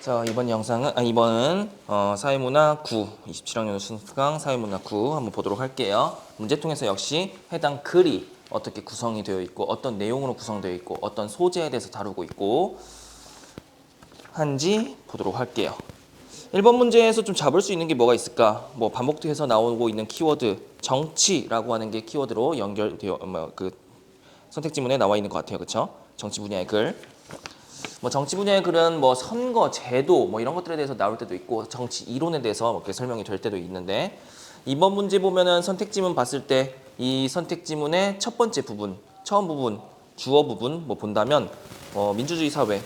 자, 이번 영상은 이번은 사회문화 9 27학년 순수강 사회문화 9 한번 보도록 할게요. 문제통에서 역시 해당 글이 어떻게 구성이 되어 있고 어떤 내용으로 구성되어 있고 어떤 소재에 대해서 다루고 있고 한지 보도록 할게요. 1번 문제에서 좀 잡을 수 있는 게 뭐가 있을까? 뭐 반복해서 나오고 있는 키워드 정치라고 하는 게 키워드로 연결되어 그 선택 지문에 나와 있는 것 같아요. 그렇죠? 정치 분야의 글. 뭐 정치 분야의 글은 뭐 선거, 제도 뭐 이런 것들에 대해서 나올 때도 있고 정치 이론에 대해서 이렇게 설명이 될 때도 있는데 이번 문제 보면은 선택 지문 봤을 때 이 선택 지문의 첫 번째 부분, 처음 부분, 주어 부분 뭐 본다면 민주주의 사회,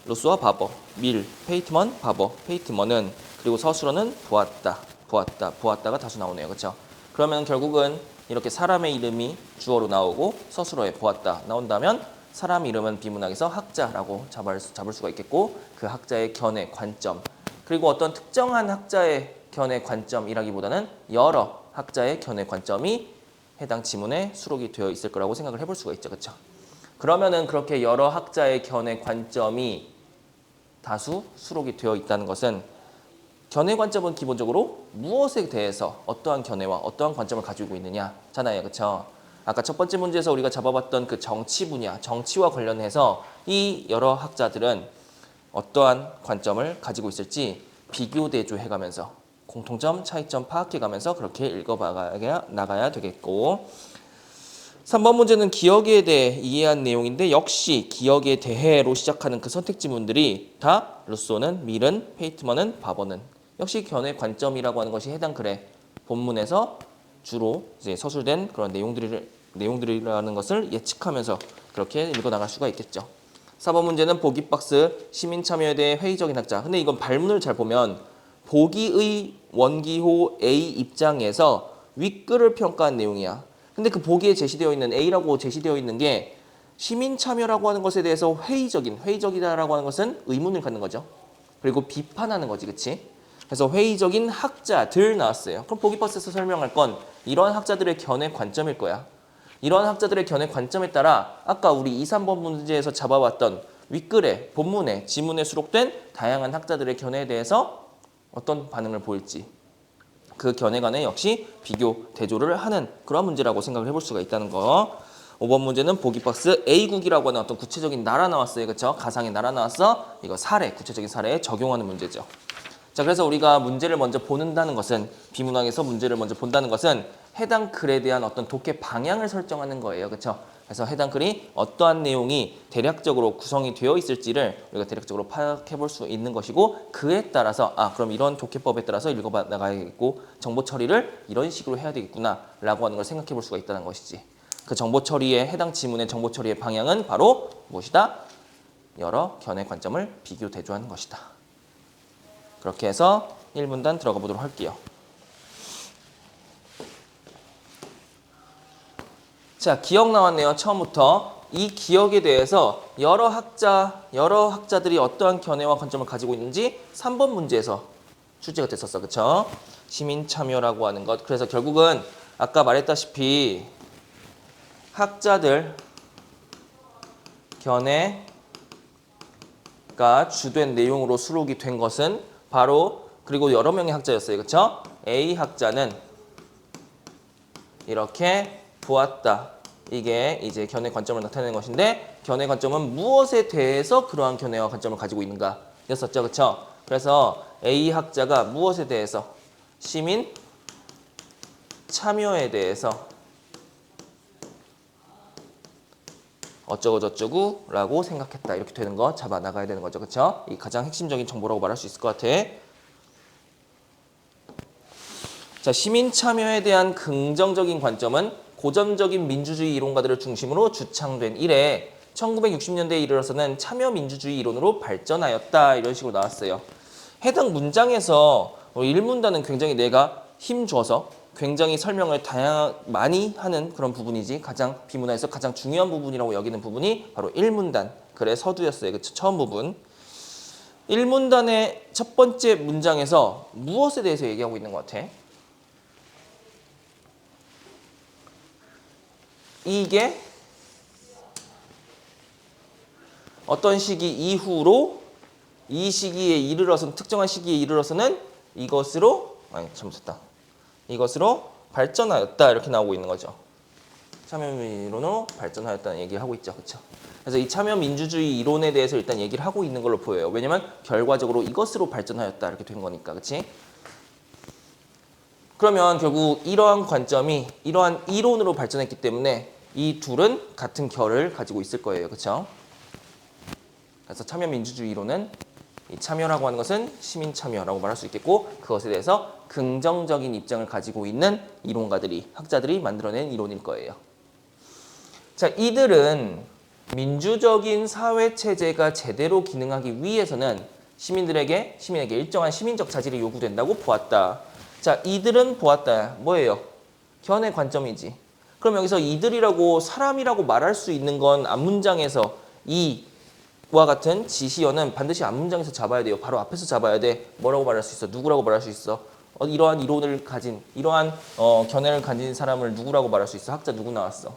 로스와 바버, 밀, 페이트먼, 바버, 페이트먼은 그리고 서술어는 보았다, 보았다, 보았다가 다수 나오네요. 그렇죠? 그러면 결국은 이렇게 사람의 이름이 주어로 나오고 서술어에 보았다 나온다면 사람 이름은 비문학에서 학자라고 잡을 수가 있겠고 그 학자의 견해, 관점 그리고 어떤 특정한 학자의 견해, 관점이라기보다는 여러 학자의 견해, 관점이 해당 지문에 수록이 되어 있을 거라고 생각을 해볼 수가 있죠. 그렇죠? 그러면은 그렇게 여러 학자의 견해, 관점이 다수 수록이 되어 있다는 것은 견해 관점은 기본적으로 무엇에 대해서 어떠한 견해와 어떠한 관점을 가지고 있느냐잖아요. 그렇죠? 아까 첫 번째 문제에서 우리가 잡아봤던 그 정치 분야, 정치와 관련해서 이 여러 학자들은 어떠한 관점을 가지고 있을지 비교 대조해가면서 공통점, 차이점 파악해가면서 그렇게 나가야 되겠고 3번 문제는 기억에 대해 이해한 내용인데 역시 기억에 대해로 시작하는 그 선택 지문들이 다 루소는, 밀은, 페이트먼은, 바버는 역시 견해 관점이라고 하는 것이 해당 글의 본문에서 주로 이제 서술된 그런 내용들이라는 것을 예측하면서 그렇게 읽어 나갈 수가 있겠죠. 4번 문제는 보기 박스 시민 참여에 대해 회의적인 학자. 근데 이건 발문을 잘 보면 보기의 원기호 A 입장에서 윗글을 평가한 내용이야. 근데 그 보기에 제시되어 있는 A라고 제시되어 있는 게 시민 참여라고 하는 것에 대해서 회의적이다라고 하는 것은 의문을 갖는 거죠. 그리고 비판하는 거지, 그치? 그래서 회의적인 학자들 나왔어요. 그럼 보기 박스에서 설명할 건 이런 학자들의 견해 관점일 거야. 이런 학자들의 견해 관점에 따라 아까 우리 2, 3번 문제에서 잡아왔던 윗글에, 본문에, 지문에 수록된 다양한 학자들의 견해에 대해서 어떤 반응을 보일지 그 견해 간에 역시 비교, 대조를 하는 그런 문제라고 생각을 해볼 수가 있다는 거. 5번 문제는 보기 박스 A국이라고 하는 어떤 구체적인 나라 나왔어요. 그렇죠? 가상의 나라 나왔어. 이거 사례, 구체적인 사례에 적용하는 문제죠. 자, 그래서 우리가 문제를 먼저 보는다는 것은 비문학에서 문제를 먼저 본다는 것은 해당 글에 대한 어떤 독해 방향을 설정하는 거예요. 그렇죠? 그래서 해당 글이 어떠한 내용이 대략적으로 구성이 되어 있을지를 우리가 대략적으로 파악해 볼 수 있는 것이고 그에 따라서 그럼 이런 독해법에 따라서 읽어 나가야겠고 정보 처리를 이런 식으로 해야 되겠구나 라고 하는 걸 생각해 볼 수가 있다는 것이지. 그 정보 처리에 해당 지문의 정보 처리의 방향은 바로 무엇이다? 여러 견해 관점을 비교 대조하는 것이다. 그렇게 해서 1문단 들어가 보도록 할게요. 자, 기억 나왔네요. 처음부터. 이 기억에 대해서 여러 학자들이 어떠한 견해와 관점을 가지고 있는지 3번 문제에서 출제가 됐었어. 그쵸? 시민 참여라고 하는 것. 그래서 결국은 아까 말했다시피 학자들 견해가 주된 내용으로 수록이 된 것은 바로 그리고 여러 명의 학자였어요. 그쵸? A 학자는 이렇게 보았다. 이게 이제 견해 관점을 나타내는 것인데 견해 관점은 무엇에 대해서 그러한 견해와 관점을 가지고 있는가 였었죠. 그렇죠? 그래서 A 학자가 무엇에 대해서 시민 참여에 대해서 어쩌고 저쩌고 라고 생각했다. 이렇게 되는 거 잡아 나가야 되는 거죠. 그렇죠? 이 가장 핵심적인 정보라고 말할 수 있을 것 같아. 자, 시민 참여에 대한 긍정적인 관점은 고전적인 민주주의 이론가들을 중심으로 주창된 이래 1960년대에 이르러서는 참여민주주의 이론으로 발전하였다. 이런 식으로 나왔어요. 해당 문장에서 1문단은 굉장히 내가 힘줘서 굉장히 설명을 많이 하는 그런 부분이지 가장 비문화에서 가장 중요한 부분이라고 여기는 부분이 바로 1문단 글의 서두였어요. 그쵸? 처음 부분. 1문단의 첫 번째 문장에서 무엇에 대해서 얘기하고 있는 것 같아? 이게 어떤 시기 이후로 이 시기에 이르러서는 특정한 시기에 이르러서는 이것으로 잘못했다. 이것으로 발전하였다 이렇게 나오고 있는 거죠. 참여민주주의 이론으로 발전하였다는 얘기를 하고 있죠. 그렇죠? 그래서 이 참여민주주의 이론에 대해서 일단 얘기를 하고 있는 걸로 보여요. 왜냐면 결과적으로 이것으로 발전하였다 이렇게 된 거니까. 그렇지? 그러면 결국 이러한 관점이 이러한 이론으로 발전했기 때문에 이 둘은 같은 결을 가지고 있을 거예요. 그렇죠? 그래서 참여민주주의 이론은 이 참여라고 하는 것은 시민 참여라고 말할 수 있겠고 그것에 대해서 긍정적인 입장을 가지고 있는 이론가들이 학자들이 만들어낸 이론일 거예요. 자, 이들은 민주적인 사회 체제가 제대로 기능하기 위해서는 시민에게 일정한 시민적 자질이 요구된다고 보았다. 자, 이들은 보았다. 뭐예요? 견해 관점이지. 그럼 여기서 이들이라고 사람이라고 말할 수 있는 건 앞문장에서 이와 같은 지시어는 반드시 앞문장에서 잡아야 돼요. 바로 앞에서 잡아야 돼. 뭐라고 말할 수 있어? 누구라고 말할 수 있어? 이러한 이론을 가진, 이러한 견해를 가진 사람을 누구라고 말할 수 있어? 학자 누구 나왔어?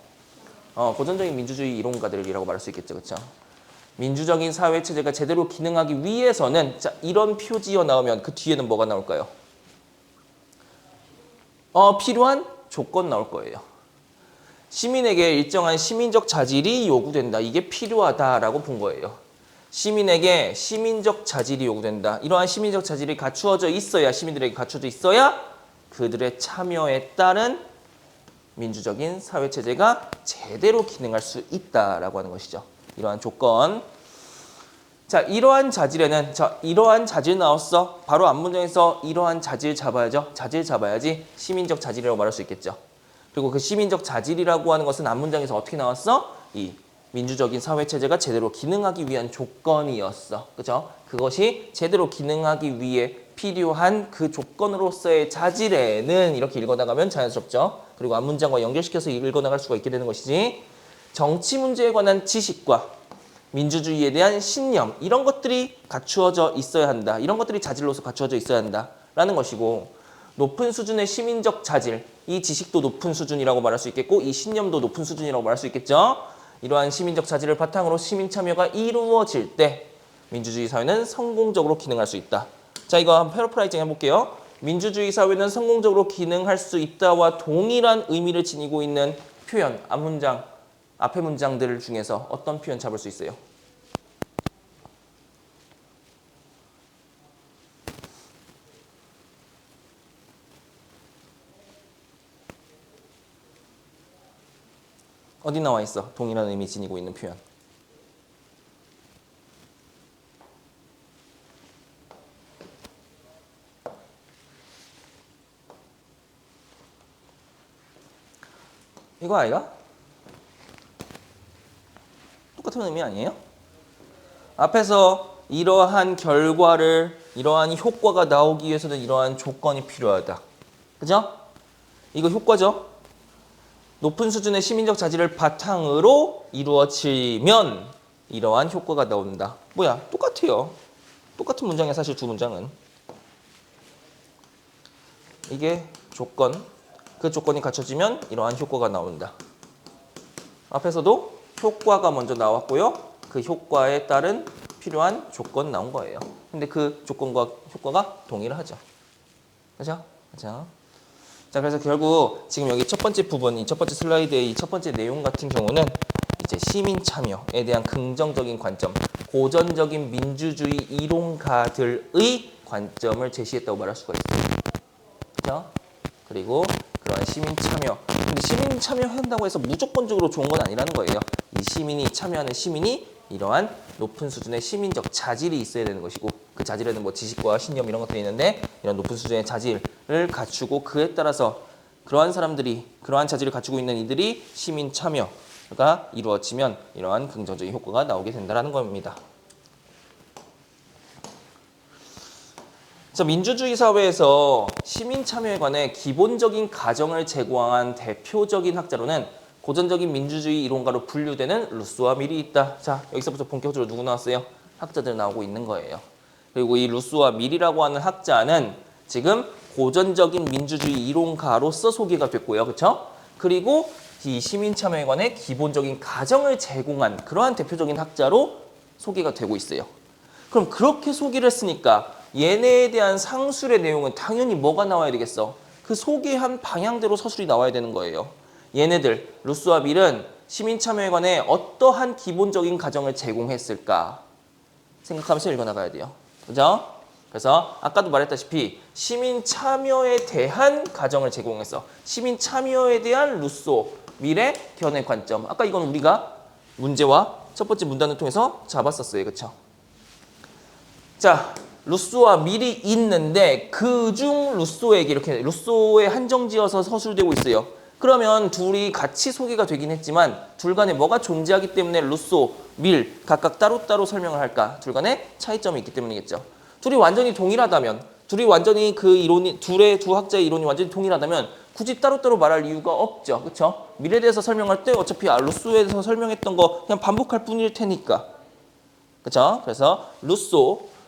고전적인 민주주의 이론가들이라고 말할 수 있겠죠. 그렇죠? 민주적인 사회 체제가 제대로 기능하기 위해서는 자, 이런 표지어 나오면 그 뒤에는 뭐가 나올까요? 필요한 조건 나올 거예요. 시민에게 일정한 시민적 자질이 요구된다. 이게 필요하다라고 본 거예요. 시민에게 시민적 자질이 요구된다. 이러한 시민적 자질이 갖추어져 있어야 시민들에게 갖춰져 있어야 그들의 참여에 따른 민주적인 사회체제가 제대로 기능할 수 있다라고 하는 것이죠. 이러한 조건. 자, 이러한 자질에는 이러한 자질 나왔어. 바로 앞문장에서 이러한 자질 잡아야죠. 자질 잡아야지 시민적 자질이라고 말할 수 있겠죠. 그리고 그 시민적 자질이라고 하는 것은 앞문장에서 어떻게 나왔어? 이 민주적인 사회체제가 제대로 기능하기 위한 조건이었어. 그죠? 그것이 제대로 기능하기 위해 필요한 그 조건으로서의 자질에는 이렇게 읽어나가면 자연스럽죠. 그리고 앞문장과 연결시켜서 읽어나갈 수가 있게 되는 것이지. 정치 문제에 관한 지식과 민주주의에 대한 신념 이런 것들이 갖추어져 있어야 한다. 이런 것들이 자질로서 갖추어져 있어야 한다라는 것이고 높은 수준의 시민적 자질, 이 지식도 높은 수준이라고 말할 수 있겠고 이 신념도 높은 수준이라고 말할 수 있겠죠. 이러한 시민적 자질을 바탕으로 시민 참여가 이루어질 때 민주주의 사회는 성공적으로 기능할 수 있다. 자, 이거 한번 패러프라이징 해볼게요. 민주주의 사회는 성공적으로 기능할 수 있다와 동일한 의미를 지니고 있는 표현, 앞문장, 앞의 문장들 중에서 어떤 표현 잡을 수 있어요? 어디 나와 있어? 동일한 의미 지니고 있는 표현. 이거 아이가? 똑같은 의미 아니에요? 앞에서 이러한 결과를, 이러한 효과가 나오기 위해서는 이러한 조건이 필요하다. 그죠? 이거 효과죠? 높은 수준의 시민적 자질을 바탕으로 이루어지면 이러한 효과가 나온다. 뭐야? 똑같아요. 똑같은 문장이야, 사실 두 문장은. 이게 조건. 그 조건이 갖춰지면 이러한 효과가 나온다. 앞에서도 효과가 먼저 나왔고요. 그 효과에 따른 필요한 조건 나온 거예요. 근데 그 조건과 효과가 동일하죠. 그죠? 그죠? 자, 그래서 결국 지금 여기 첫 번째 부분, 이 첫 번째 슬라이드의 이 첫 번째 내용 같은 경우는 이제 시민 참여에 대한 긍정적인 관점, 고전적인 민주주의 이론가들의 관점을 제시했다고 말할 수가 있어요. 그죠? 그리고 그러한 시민 참여. 근데 시민 참여한다고 해서 무조건적으로 좋은 건 아니라는 거예요. 이 시민이 참여하는 시민이 이러한 높은 수준의 시민적 자질이 있어야 되는 것이고 그 자질에는 뭐 지식과 신념 이런 것들이 있는데 이런 높은 수준의 자질을 갖추고 그에 따라서 그러한 사람들이 그러한 자질을 갖추고 있는 이들이 시민 참여가 이루어지면 이러한 긍정적인 효과가 나오게 된다는 겁니다. 그래서 민주주의 사회에서 시민 참여에 관해 기본적인 가정을 제공한 대표적인 학자로는 고전적인 민주주의 이론가로 분류되는 루소와 밀이 있다. 자, 여기서부터 본격적으로 누구 나왔어요? 학자들 나오고 있는 거예요. 그리고 이 루소와 밀이라고 하는 학자는 지금 고전적인 민주주의 이론가로서 소개가 됐고요. 그렇죠? 그리고 이 시민 참여에 관해 기본적인 가정을 제공한 그러한 대표적인 학자로 소개가 되고 있어요. 그럼 그렇게 소개를 했으니까 얘네에 대한 상술의 내용은 당연히 뭐가 나와야 되겠어? 그 소개한 방향대로 서술이 나와야 되는 거예요. 얘네들 루소와 밀은 시민 참여에 관해 어떠한 기본적인 가정을 제공했을까 생각하면서 읽어나가야 돼요. 그죠? 그래서 아까도 말했다시피 시민 참여에 대한 가정을 제공했어. 시민 참여에 대한 루소, 밀의 견해 관점. 아까 이건 우리가 문제와 첫 번째 문단을 통해서 잡았었어요. 그렇죠? 자, 루소와 밀이 있는데 그중 루소에게 이렇게 루소에 한정지어서 서술되고 있어요. 그러면 둘이 같이 소개가 되긴 했지만 둘 간에 뭐가 존재하기 때문에 루소, 밀 각각 따로따로 설명을 할까? 둘 간에 차이점이 있기 때문이겠죠. 둘이 완전히 동일하다면, 둘이 완전히 그 이론이 두 학자의 이론이 완전히 동일하다면 굳이 따로따로 말할 이유가 없죠. 그렇죠? 밀에 대해서 설명할 때 어차피 루소에 대해서 설명했던 거 그냥 반복할 뿐일 테니까. 그렇죠? 그래서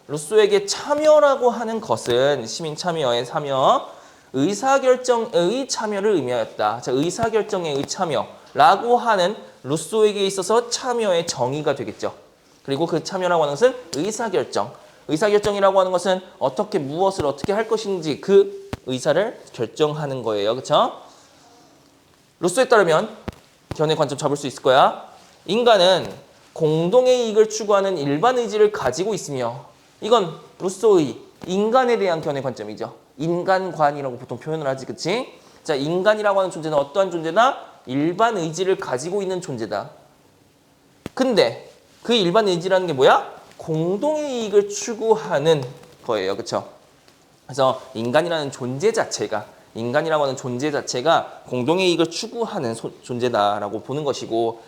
루소에게 참여라고 하는 것은 시민 참여의 참여, 의사결정의 참여를 의미하였다. 자, 의사결정의 참여라고 하는 루소에게 있어서 참여의 정의가 되겠죠. 그리고 그 참여라고 하는 것은 의사결정. 의사결정이라고 하는 것은 어떻게 무엇을 어떻게 할 것인지 그 의사를 결정하는 거예요. 그렇죠? 루소에 따르면 견해 관점 잡을 수 있을 거야. 인간은 공동의 이익을 추구하는 일반 의지를 가지고 있으며 이건 루소의 인간에 대한 견해 관점이죠. 인간관이라고 보통 표현을 하지, 그치? 자, 인간이라고 하는 존재는 어떠한 존재다? 일반 의지를 가지고 있는 존재다. 근데 그 일반 의지라는 게 뭐야? 공동의 이익을 추구하는 거예요. 그쵸? 그래서 인간이라는 존재 자체가 인간이라고 하는 존재 자체가 공동의 이익을 추구하는 존재다라고 보는 것이고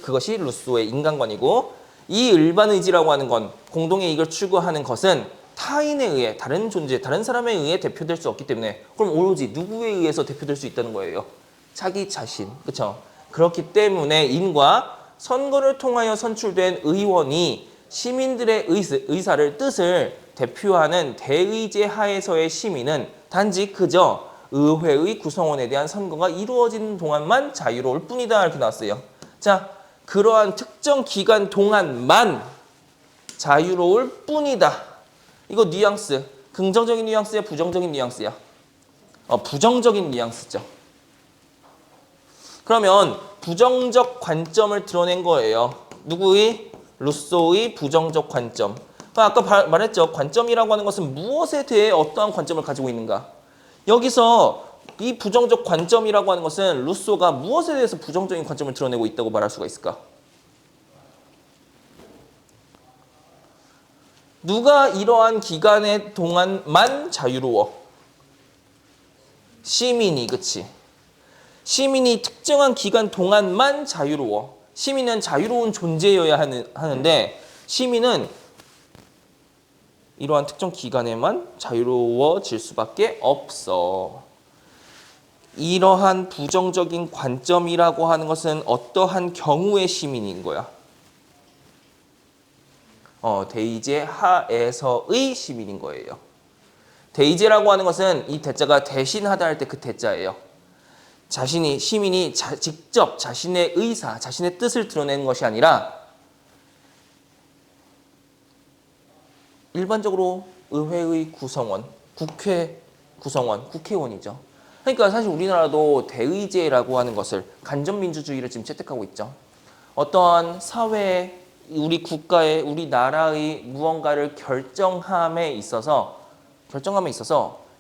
그것이 루소의 인간관이고 이 일반 의지라고 하는 건 공동의 이익을 추구하는 것은 타인에 의해 다른 존재, 다른 사람에 의해 대표될 수 없기 때문에 그럼 오로지 누구에 의해서 대표될 수 있다는 거예요? 자기 자신. 그렇죠? 그렇기 때문에 인과 선거를 통하여 선출된 의원이 시민들의 의사를 뜻을 대표하는 대의제 하에서의 시민은 단지 그저 의회의 구성원에 대한 선거가 이루어지는 동안만 자유로울 뿐이다 이렇게 나왔어요. 자, 그러한 특정 기간 동안만 자유로울 뿐이다. 이거 뉘앙스. 긍정적인 뉘앙스야, 부정적인 뉘앙스야? 부정적인 뉘앙스죠. 그러면 부정적 관점을 드러낸 거예요. 누구의? 루소의 부정적 관점. 아까 말했죠. 관점이라고 하는 것은 무엇에 대해 어떠한 관점을 가지고 있는가. 여기서 이 부정적 관점이라고 하는 것은 루소가 무엇에 대해서 부정적인 관점을 드러내고 있다고 말할 수가 있을까? 누가 이러한 기간의 동안만 자유로워? 시민이, 그치? 시민이 특정한 기간 동안만 자유로워. 시민은 자유로운 존재여야 하는데 시민은 이러한 특정 기간에만 자유로워질 수밖에 없어. 이러한 부정적인 관점이라고 하는 것은 어떠한 경우의 시민인 거야? 대의제 하에서의 시민인 거예요. 대의제라고 하는 것은 이 대자가 대신하다 할 때 그 대자예요. 시민이 직접 자신의 의사, 자신의 뜻을 드러내는 것이 아니라 일반적으로 의회의 구성원, 국회 구성원, 국회의원이죠. 그러니까 사실 우리나라도 대의제라고 하는 것을 간접민주주의를 지금 채택하고 있죠. 어떠한 사회에 우리 국가의 우리 나라의 무언가를 결정함에 있어서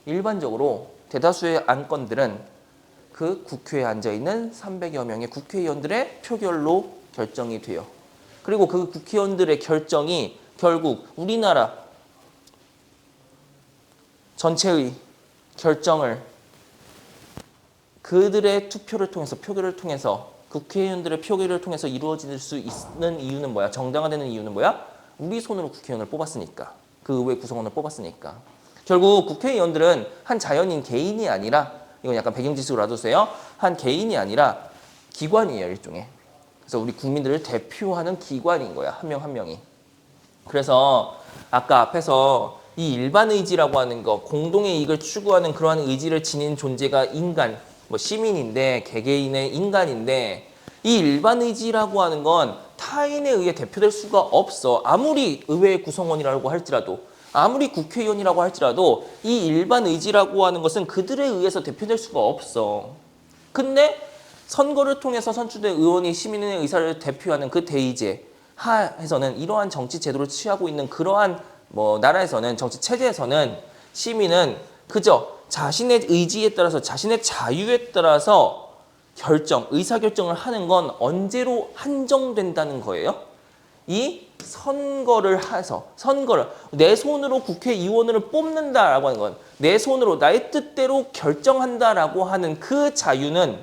일반적으로 대다수의 안건들은 그 국회에 앉아있는 300여 명의 국회의원들의 표결로 결정이 돼요. 그리고 그 국회의원들의 결정이 결국 우리나라 전체의 결정을 그들의 투표를 통해서 표결을 통해서 국회의원들의 표결을 통해서 이루어질 수 있는 이유는 뭐야? 정당화되는 이유는 뭐야? 우리 손으로 국회의원을 뽑았으니까. 그 의회 구성원을 뽑았으니까. 결국 국회의원들은 한 자연인 개인이 아니라 이건 약간 배경지식으로 놔두세요. 한 개인이 아니라 기관이에요, 일종의. 그래서 우리 국민들을 대표하는 기관인 거야, 한 명 한 명이. 그래서 아까 앞에서 이 일반 의지라고 하는 거, 공동의 이익을 추구하는 그러한 의지를 지닌 존재가 인간, 시민인데 개개인의 인간인데 이 일반 의지라고 하는 건 타인에 의해 대표될 수가 없어. 아무리 의회 구성원이라고 할지라도, 아무리 국회의원이라고 할지라도 이 일반 의지라고 하는 것은 그들에 의해서 대표될 수가 없어. 근데 선거를 통해서 선출된 의원이 시민의 의사를 대표하는 그 대의제 하에서는, 이러한 정치 제도를 취하고 있는 그러한 나라에서는, 정치 체제에서는 시민은 그저 자신의 의지에 따라서, 자신의 자유에 따라서 의사결정을 하는 건 언제로 한정된다는 거예요? 이 선거를 내 손으로 국회의원을 뽑는다라고 하는 건, 내 손으로 나의 뜻대로 결정한다라고 하는 그 자유는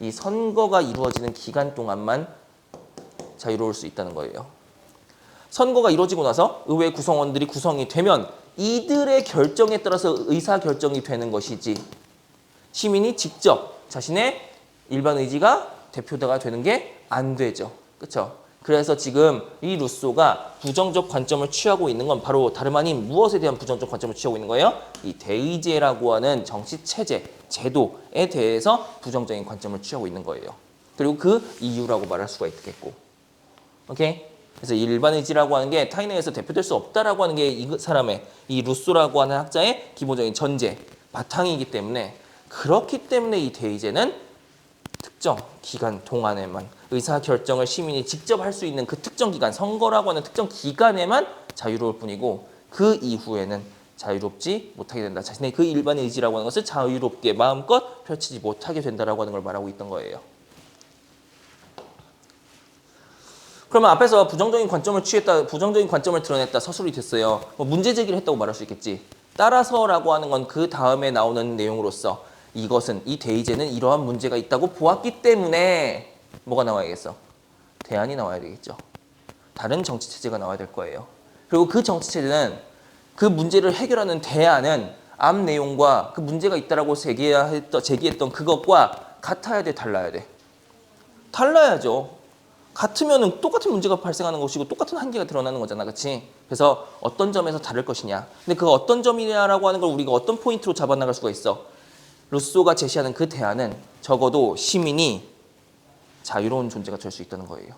이 선거가 이루어지는 기간 동안만 자유로울 수 있다는 거예요. 선거가 이루어지고 나서 의회 구성원들이 구성이 되면 이들의 결정에 따라서 의사결정이 되는 것이지, 시민이 직접 자신의 일반 의지가 대표자가 되는 게 안 되죠. 그렇죠? 그래서 지금 이 루소가 부정적 관점을 취하고 있는 건 바로 다름 아닌 무엇에 대한 부정적 관점을 취하고 있는 거예요? 이 대의제라고 하는 정치 체제, 제도에 대해서 부정적인 관점을 취하고 있는 거예요. 그리고 그 이유라고 말할 수가 있겠고. 오케이? 그래서 일반 의지라고 하는 게 타인에 의해서 대표될 수 없다라고 하는 게 이 사람의, 이 루소라고 하는 학자의 기본적인 전제, 바탕이기 때문에, 그렇기 때문에 이 대의제는 특정 기간 동안에만 의사결정을 시민이 직접 할 수 있는 그 특정 기간, 선거라고 하는 특정 기간에만 자유로울 뿐이고, 그 이후에는 자유롭지 못하게 된다. 자신의 그 일반 의지라고 하는 것을 자유롭게 마음껏 펼치지 못하게 된다라고 하는 걸 말하고 있던 거예요. 그러면 앞에서 부정적인 관점을 취했다, 부정적인 관점을 드러냈다, 서술이 됐어요. 문제 제기를 했다고 말할 수 있겠지. 따라서라고 하는 건 그 다음에 나오는 내용으로서 이것은, 이 대의제는 이러한 문제가 있다고 보았기 때문에 뭐가 나와야겠어? 대안이 나와야 되겠죠. 다른 정치체제가 나와야 될 거예요. 그리고 그 정치체제는, 그 문제를 해결하는 대안은 앞 내용과 그 문제가 있다라고 제기했던 그것과 같아야 돼, 달라야 돼? 달라야죠. 같으면은 똑같은 문제가 발생하는 것이고 똑같은 한계가 드러나는 거잖아, 그렇지? 그래서 어떤 점에서 다를 것이냐. 근데 그 어떤 점이냐라고 하는 걸 우리가 어떤 포인트로 잡아나갈 수가 있어? 루소가 제시하는 그 대안은 적어도 시민이 자유로운 존재가 될 수 있다는 거예요.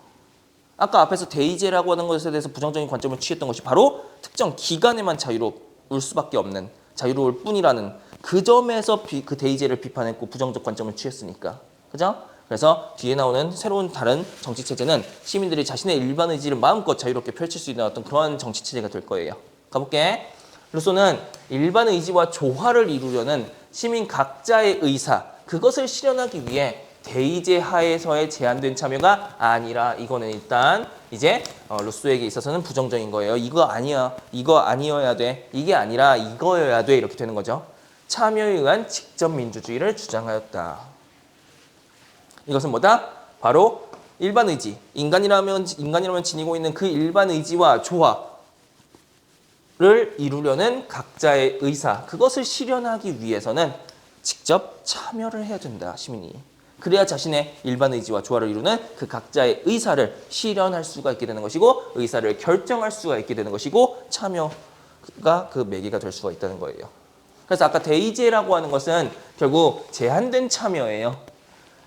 아까 앞에서 대의제라고 하는 것에 대해서 부정적인 관점을 취했던 것이 바로 특정 기간에만 자유로울 수밖에 없는, 자유로울 뿐이라는 그 점에서 그 대의제를 비판했고 부정적 관점을 취했으니까. 그죠? 그래서 뒤에 나오는 새로운 다른 정치체제는 시민들이 자신의 일반 의지를 마음껏 자유롭게 펼칠 수 있는 어떤 그런 정치체제가 될 거예요. 가볼게. 루소는 일반 의지와 조화를 이루려는 시민 각자의 의사, 그것을 실현하기 위해 대의제 하에서의 제한된 참여가 아니라, 이거는 일단 이제 루소에게 있어서는 부정적인 거예요. 이거 아니야, 이거 아니어야 돼, 이게 아니라 이거여야 돼, 이렇게 되는 거죠. 참여에 의한 직접 민주주의를 주장하였다. 이것은 뭐다? 바로 일반 의지, 인간이라면 지니고 있는 그 일반 의지와 조화를 이루려는 각자의 의사, 그것을 실현하기 위해서는 직접 참여를 해야 된다, 시민이. 그래야 자신의 일반 의지와 조화를 이루는 그 각자의 의사를 실현할 수가 있게 되는 것이고, 의사를 결정할 수가 있게 되는 것이고, 참여가 그 매개가 될 수가 있다는 거예요. 그래서 아까 대의제라고 하는 것은 결국 제한된 참여예요.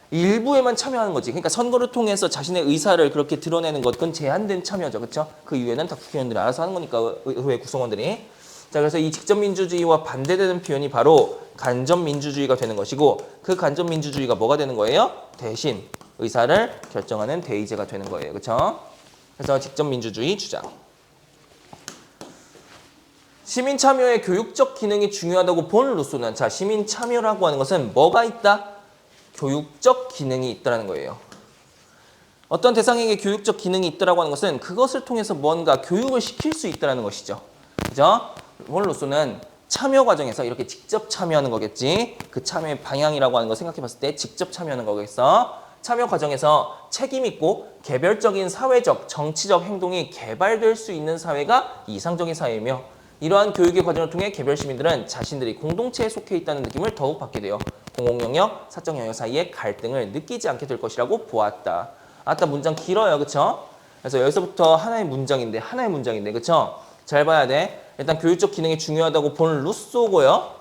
일부에만 참여하는 거지. 그러니까 선거를 통해서 자신의 의사를 그렇게 드러내는 것, 그건 제한된 참여죠. 그렇죠? 그 이후에는 다 국회의원들이 알아서 하는 거니까, 의회 구성원들이. 자, 그래서 이 직접민주주의와 반대되는 표현이 바로 간접민주주의가 되는 것이고, 그 간접민주주의가 뭐가 되는 거예요? 대신 의사를 결정하는 대의제가 되는 거예요. 그렇죠? 그래서 직접민주주의 주장. 시민 참여의 교육적 기능이 중요하다고 본 루소는, 자, 시민 참여라고 하는 것은 뭐가 있다? 교육적 기능이 있다는 거예요. 어떤 대상에게 교육적 기능이 있다라고 하는 것은 그것을 통해서 뭔가 교육을 시킬 수 있다는 것이죠. 그죠? 본 루소는 참여 과정에서 이렇게 직접 참여하는 거겠지. 그 참여의 방향이라고 하는 거 생각해 봤을 때 직접 참여하는 거겠어. 참여 과정에서 책임 있고 개별적인 사회적, 정치적 행동이 개발될 수 있는 사회가 이상적인 사회이며, 이러한 교육의 과정을 통해 개별 시민들은 자신들이 공동체에 속해 있다는 느낌을 더욱 받게 돼요. 공공영역, 사적 영역 사이의 갈등을 느끼지 않게 될 것이라고 보았다. 아따, 문장 길어요. 그쵸? 그래서 여기서부터 하나의 문장인데, 그쵸? 잘 봐야 돼. 일단 교육적 기능이 중요하다고 본 루소고요.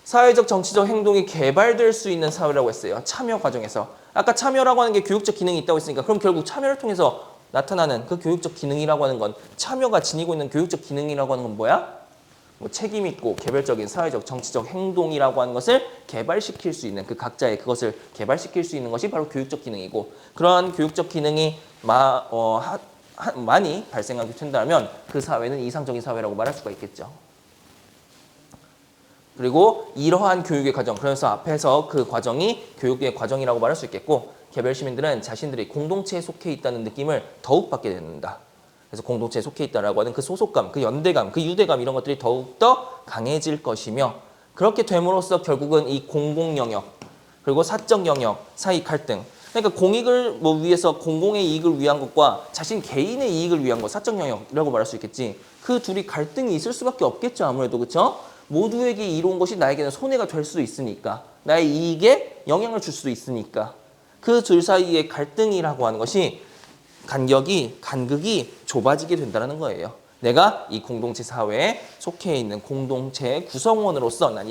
사회적, 정치적 행동이 개발될 수 있는 사회라고 했어요. 참여 과정에서. 아까 참여라고 하는 게 교육적 기능이 있다고 했으니까 그럼 결국 참여를 통해서 나타나는 그 교육적 기능이라고 하는 건 참여가 지니고 있는 교육적 기능이라고 하는 건 뭐야? 뭐 책임 있고 개별적인 사회적 정치적 행동이라고 하는 것을 개발시킬 수 있는 그 각자의 그것을 개발시킬 수 있는 것이 바로 교육적 기능이고 그러한 교육적 기능이 많이 발생하게 된다면 그 사회는 이상적인 사회라고 말할 수가 있겠죠. 그리고 이러한 교육의 과정, 그래서 앞에서 그 과정이 교육의 과정이라고 말할 수 있겠고 개별 시민들은 자신들이 공동체에 속해 있다는 느낌을 더욱 받게 된다. 그래서 공동체에 속해 있다라고 하는 그 소속감, 그 연대감, 그 유대감 이런 것들이 더욱더 강해질 것이며 그렇게 됨으로써 결국은 이 공공 영역 그리고 사적 영역 사이 갈등 그러니까 공익을 뭐 위해서 공공의 이익을 위한 것과 자신 개인의 이익을 위한 것 사적 영역이라고 말할 수 있겠지 그 둘이 갈등이 있을 수밖에 없겠죠 아무래도 그렇죠? 모두에게 이로운 것이 나에게는 손해가 될 수도 있으니까 나의 이익에 영향을 줄 수도 있으니까 그 둘 사이의 갈등이라고 하는 것이 간극이 좁아지게 된다는 거예요. 내가 이 공동체 사회에 속해 있는 공동체의 구성원으로서 난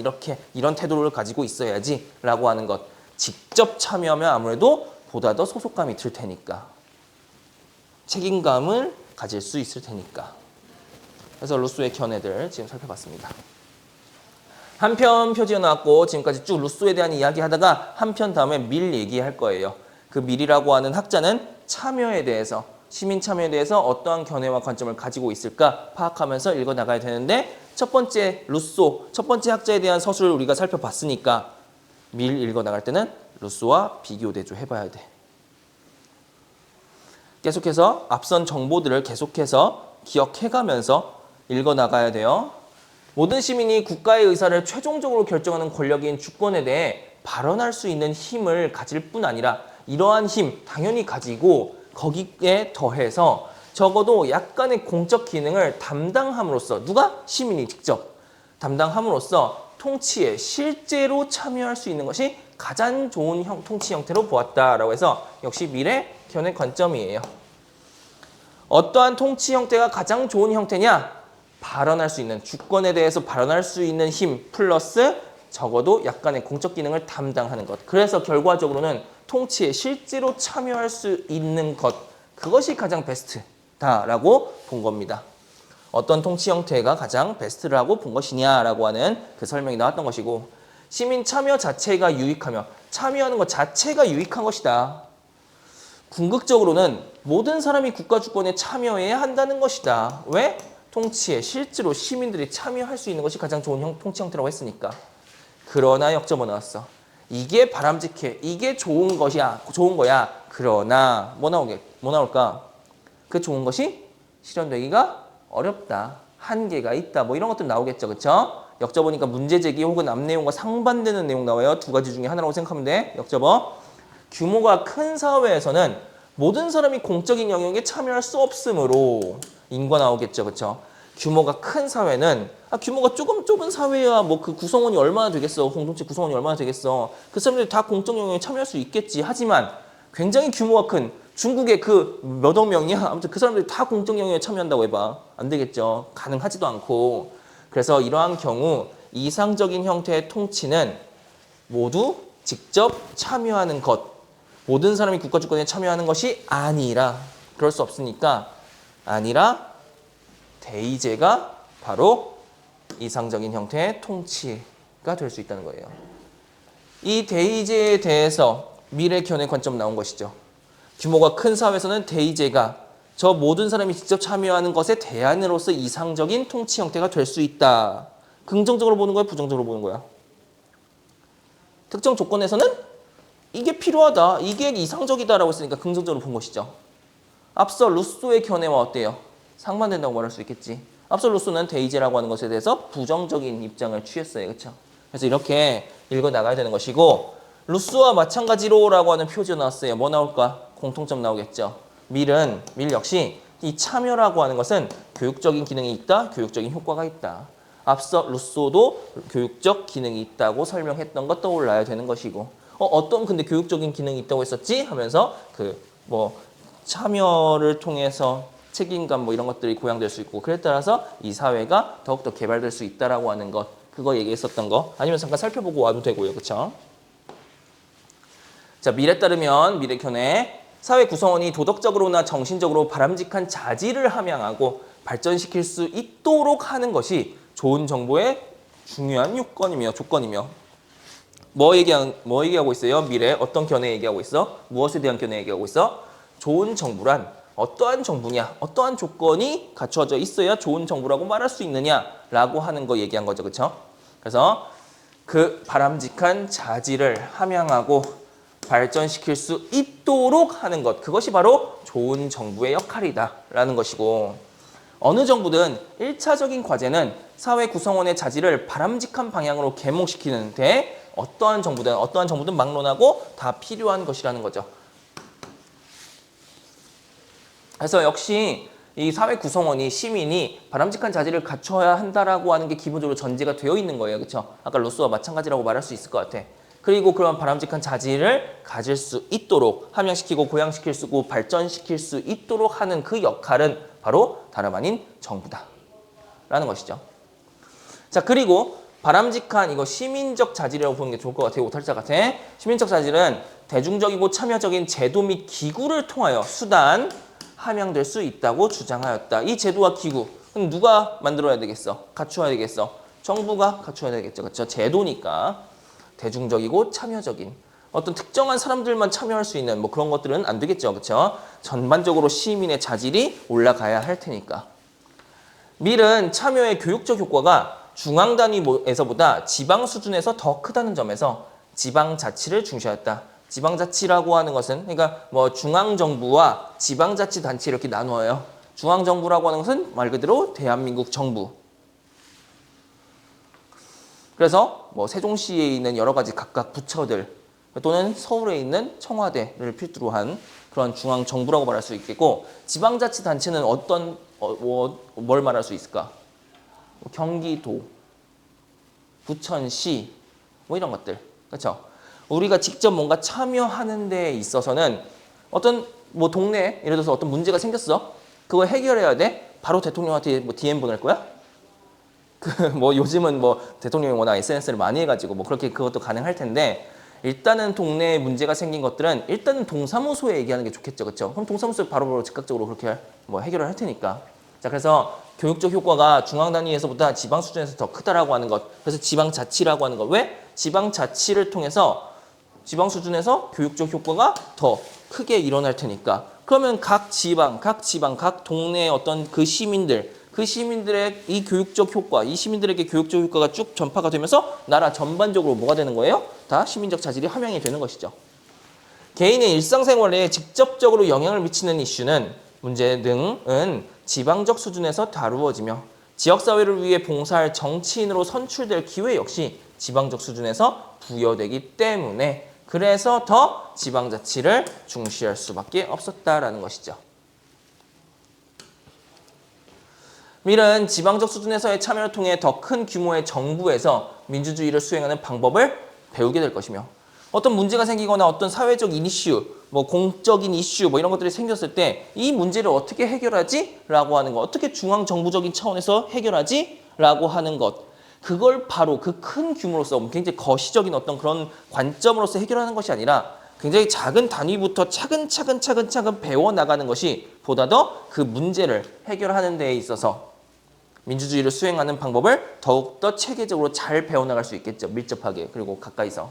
이런 태도를 가지고 있어야지 라고 하는 것. 직접 참여하면 아무래도 보다 더 소속감이 들 테니까. 책임감을 가질 수 있을 테니까. 그래서 루소의 견해들 지금 살펴봤습니다. 한 편 표지가 나왔고 지금까지 쭉 루소에 대한 이야기 하다가 한 편 다음에 밀 얘기할 거예요. 그 밀이라고 하는 학자는 참여에 대해서 시민 참여에 대해서 어떠한 견해와 관점을 가지고 있을까 파악하면서 읽어나가야 되는데 첫 번째 루소, 첫 번째 학자에 대한 서술을 우리가 살펴봤으니까 밀 읽어나갈 때는 루소와 비교 대조해봐야 돼. 계속해서 앞선 정보들을 계속해서 기억해가면서 읽어나가야 돼요. 모든 시민이 국가의 의사를 최종적으로 결정하는 권력인 주권에 대해 발언할 수 있는 힘을 가질 뿐 아니라 이러한 힘 당연히 가지고 거기에 더해서 적어도 약간의 공적 기능을 담당함으로써 누가? 시민이 직접 담당함으로써 통치에 실제로 참여할 수 있는 것이 가장 좋은 통치 형태로 보았다라고 해서 역시 밀의 견해 관점이에요. 어떠한 통치 형태가 가장 좋은 형태냐? 발언할 수 있는 주권에 대해서 발언할 수 있는 힘 플러스 적어도 약간의 공적 기능을 담당하는 것. 그래서 결과적으로는 통치에 실제로 참여할 수 있는 것. 그것이 가장 베스트다라고 본 겁니다. 어떤 통치 형태가 가장 베스트라고 본 것이냐라고 하는 그 설명이 나왔던 것이고 시민 참여 자체가 유익하며 참여하는 것 자체가 유익한 것이다. 궁극적으로는 모든 사람이 국가 주권에 참여해야 한다는 것이다. 왜? 통치에 실제로 시민들이 참여할 수 있는 것이 가장 좋은 통치 형태라고 했으니까. 그러나 역점은 나왔어. 이게 바람직해. 이게 좋은 것이야. 좋은 거야. 그러나 뭐 나올까? 그 좋은 것이 실현되기가 어렵다. 한계가 있다. 뭐 이런 것들 나오겠죠. 그렇죠? 역접보니까 문제 제기 혹은 앞 내용과 상반되는 내용 나와요. 두 가지 중에 하나라고 생각하면 돼. 역접어. 규모가 큰 사회에서는 모든 사람이 공적인 영역에 참여할 수 없으므로 인과 나오겠죠. 그렇죠? 규모가 큰 사회는 규모가 조금 좁은 사회야 뭐 그 구성원이 얼마나 되겠어. 공동체 구성원이 얼마나 되겠어. 그 사람들이 다 공적 영역에 참여할 수 있겠지. 하지만 굉장히 규모가 큰 중국의 그 몇억 명이야. 아무튼 그 사람들이 다 공적 영역에 참여한다고 해봐. 안 되겠죠. 가능하지도 않고. 그래서 이러한 경우 이상적인 형태의 통치는 모두 직접 참여하는 것. 모든 사람이 국가 주권에 참여하는 것이 아니라 그럴 수 없으니까 아니라 대의제가 바로 이상적인 형태의 통치가 될 수 있다는 거예요. 이 대의제에 대해서 밀의 견해 관점 나온 것이죠. 규모가 큰 사회에서는 대의제가 저 모든 사람이 직접 참여하는 것의 대안으로서 이상적인 통치 형태가 될 수 있다. 긍정적으로 보는 거야? 부정적으로 보는 거야? 특정 조건에서는 이게 필요하다. 이게 이상적이다라고 했으니까 긍정적으로 본 것이죠. 앞서 루소의 견해와 어때요? 상반된다고 말할 수 있겠지. 앞서 루소는 대의제라고 하는 것에 대해서 부정적인 입장을 취했어요. 그렇죠? 그래서 이렇게 읽어나가야 되는 것이고 루소와 마찬가지로라고 하는 표지가 나왔어요. 뭐 나올까? 공통점 나오겠죠. 밀 역시 이 참여라고 하는 것은 교육적인 기능이 있다. 교육적인 효과가 있다. 앞서 루소도 교육적 기능이 있다고 설명했던 것 떠올라야 되는 것이고 어떤 근데 교육적인 기능이 있다고 했었지? 하면서 참여를 통해서 책임감 뭐 이런 것들이 고양될 수 있고 그에 따라서 이 사회가 더욱더 개발될 수 있다라고 하는 것 그거 얘기했었던 거 아니면 잠깐 살펴보고 와도 되고요. 그렇죠? 자, 밀에 따르면 밀의 견해 사회 구성원이 도덕적으로나 정신적으로 바람직한 자질을 함양하고 발전시킬 수 있도록 하는 것이 좋은 정보의 중요한 조건이며 뭐 얘기하고 있어요? 미래 어떤 견해 얘기하고 있어? 무엇에 대한 견해 얘기하고 있어? 좋은 정부란 어떠한 정부냐? 어떠한 조건이 갖춰져 있어야 좋은 정부라고 말할 수 있느냐라고 하는 거 얘기한 거죠. 그렇죠? 그래서 그 바람직한 자질을 함양하고 발전시킬 수 있도록 하는 것, 그것이 바로 좋은 정부의 역할이다라는 것이고, 어느 정부든 1차적인 과제는 사회 구성원의 자질을 바람직한 방향으로 계몽시키는데 어떠한 정부든 막론하고 다 필요한 것이라는 거죠. 그래서 역시 이 사회 구성원이 시민이 바람직한 자질을 갖춰야 한다라고 하는 게 기본적으로 전제가 되어 있는 거예요. 그렇죠? 아까 로스와 마찬가지라고 말할 수 있을 것 같아. 그리고 그런 바람직한 자질을 가질 수 있도록 함양시키고 고양시킬 수 있고 발전시킬 수 있도록 하는 그 역할은 바로 다름 아닌 정부다라는 것이죠. 자, 그리고 바람직한 이거 시민적 자질이라고 보는 게 좋을 것 같아요. 오탈자 같아. 시민적 자질은 대중적이고 참여적인 제도 및 기구를 통하여 함양될 수 있다고 주장하였다. 이 제도와 기구, 그럼 누가 만들어야 되겠어? 갖추어야 되겠어? 정부가 갖춰야 되겠죠. 그렇죠? 제도니까 대중적이고 참여적인 어떤 특정한 사람들만 참여할 수 있는 뭐 그런 것들은 안 되겠죠. 그렇죠? 전반적으로 시민의 자질이 올라가야 할 테니까. 밀은 참여의 교육적 효과가 중앙 단위에서보다 지방 수준에서 더 크다는 점에서 지방자치를 중시하였다. 지방자치라고 하는 것은 그러니까 뭐 중앙정부와 지방자치단체 이렇게 나누어요. 중앙정부라고 하는 것은 말 그대로 대한민국 정부. 그래서 뭐 세종시에 있는 여러 가지 각각 부처들 또는 서울에 있는 청와대를 필두로 한 그런 중앙정부라고 말할 수 있겠고, 지방자치단체는 뭘 말할 수 있을까? 경기도, 부천시 뭐 이런 것들. 그렇죠? 우리가 직접 뭔가 참여하는 데 있어서는 어떤 뭐 동네에 예를 들어서 어떤 문제가 생겼어. 그거 해결해야 돼. 바로 대통령한테 뭐 DM 보낼 거야? 뭐 요즘은 뭐 대통령이 워낙 SNS를 많이 해가지고 뭐 그렇게 그것도 가능할 텐데, 일단은 동네에 문제가 생긴 것들은 일단은 동사무소에 얘기하는 게 좋겠죠. 그렇죠? 그럼 동사무소에 바로 즉각적으로 그렇게 뭐 해결을 할 테니까. 자, 그래서 교육적 효과가 중앙 단위에서보다 지방 수준에서 더 크다라고 하는 것. 그래서 지방자치라고 하는 것. 왜? 지방자치를 통해서 지방 수준에서 교육적 효과가 더 크게 일어날 테니까. 그러면 각 지방, 각 동네의 어떤 그 시민들의 이 교육적 효과, 이 시민들에게 교육적 효과가 쭉 전파가 되면서 나라 전반적으로 뭐가 되는 거예요? 다 시민적 자질이 함양이 되는 것이죠. 개인의 일상생활에 직접적으로 영향을 미치는 문제 등은 지방적 수준에서 다루어지며 지역사회를 위해 봉사할 정치인으로 선출될 기회 역시 지방적 수준에서 부여되기 때문에 그래서 더 지방자치를 중시할 수밖에 없었다라는 것이죠. 밀은 지방적 수준에서의 참여를 통해 더 큰 규모의 정부에서 민주주의를 수행하는 방법을 배우게 될 것이며, 어떤 문제가 생기거나 어떤 사회적 이슈, 뭐 공적인 이슈 뭐 이런 것들이 생겼을 때 이 문제를 어떻게 해결하지? 라고 하는 것, 어떻게 중앙정부적인 차원에서 해결하지? 라고 하는 것, 그걸 바로 그 큰 규모로서 굉장히 거시적인 어떤 그런 관점으로서 해결하는 것이 아니라 굉장히 작은 단위부터 차근차근 배워나가는 것이 보다 더 그 문제를 해결하는 데에 있어서 민주주의를 수행하는 방법을 더욱더 체계적으로 잘 배워나갈 수 있겠죠. 밀접하게 그리고 가까이서.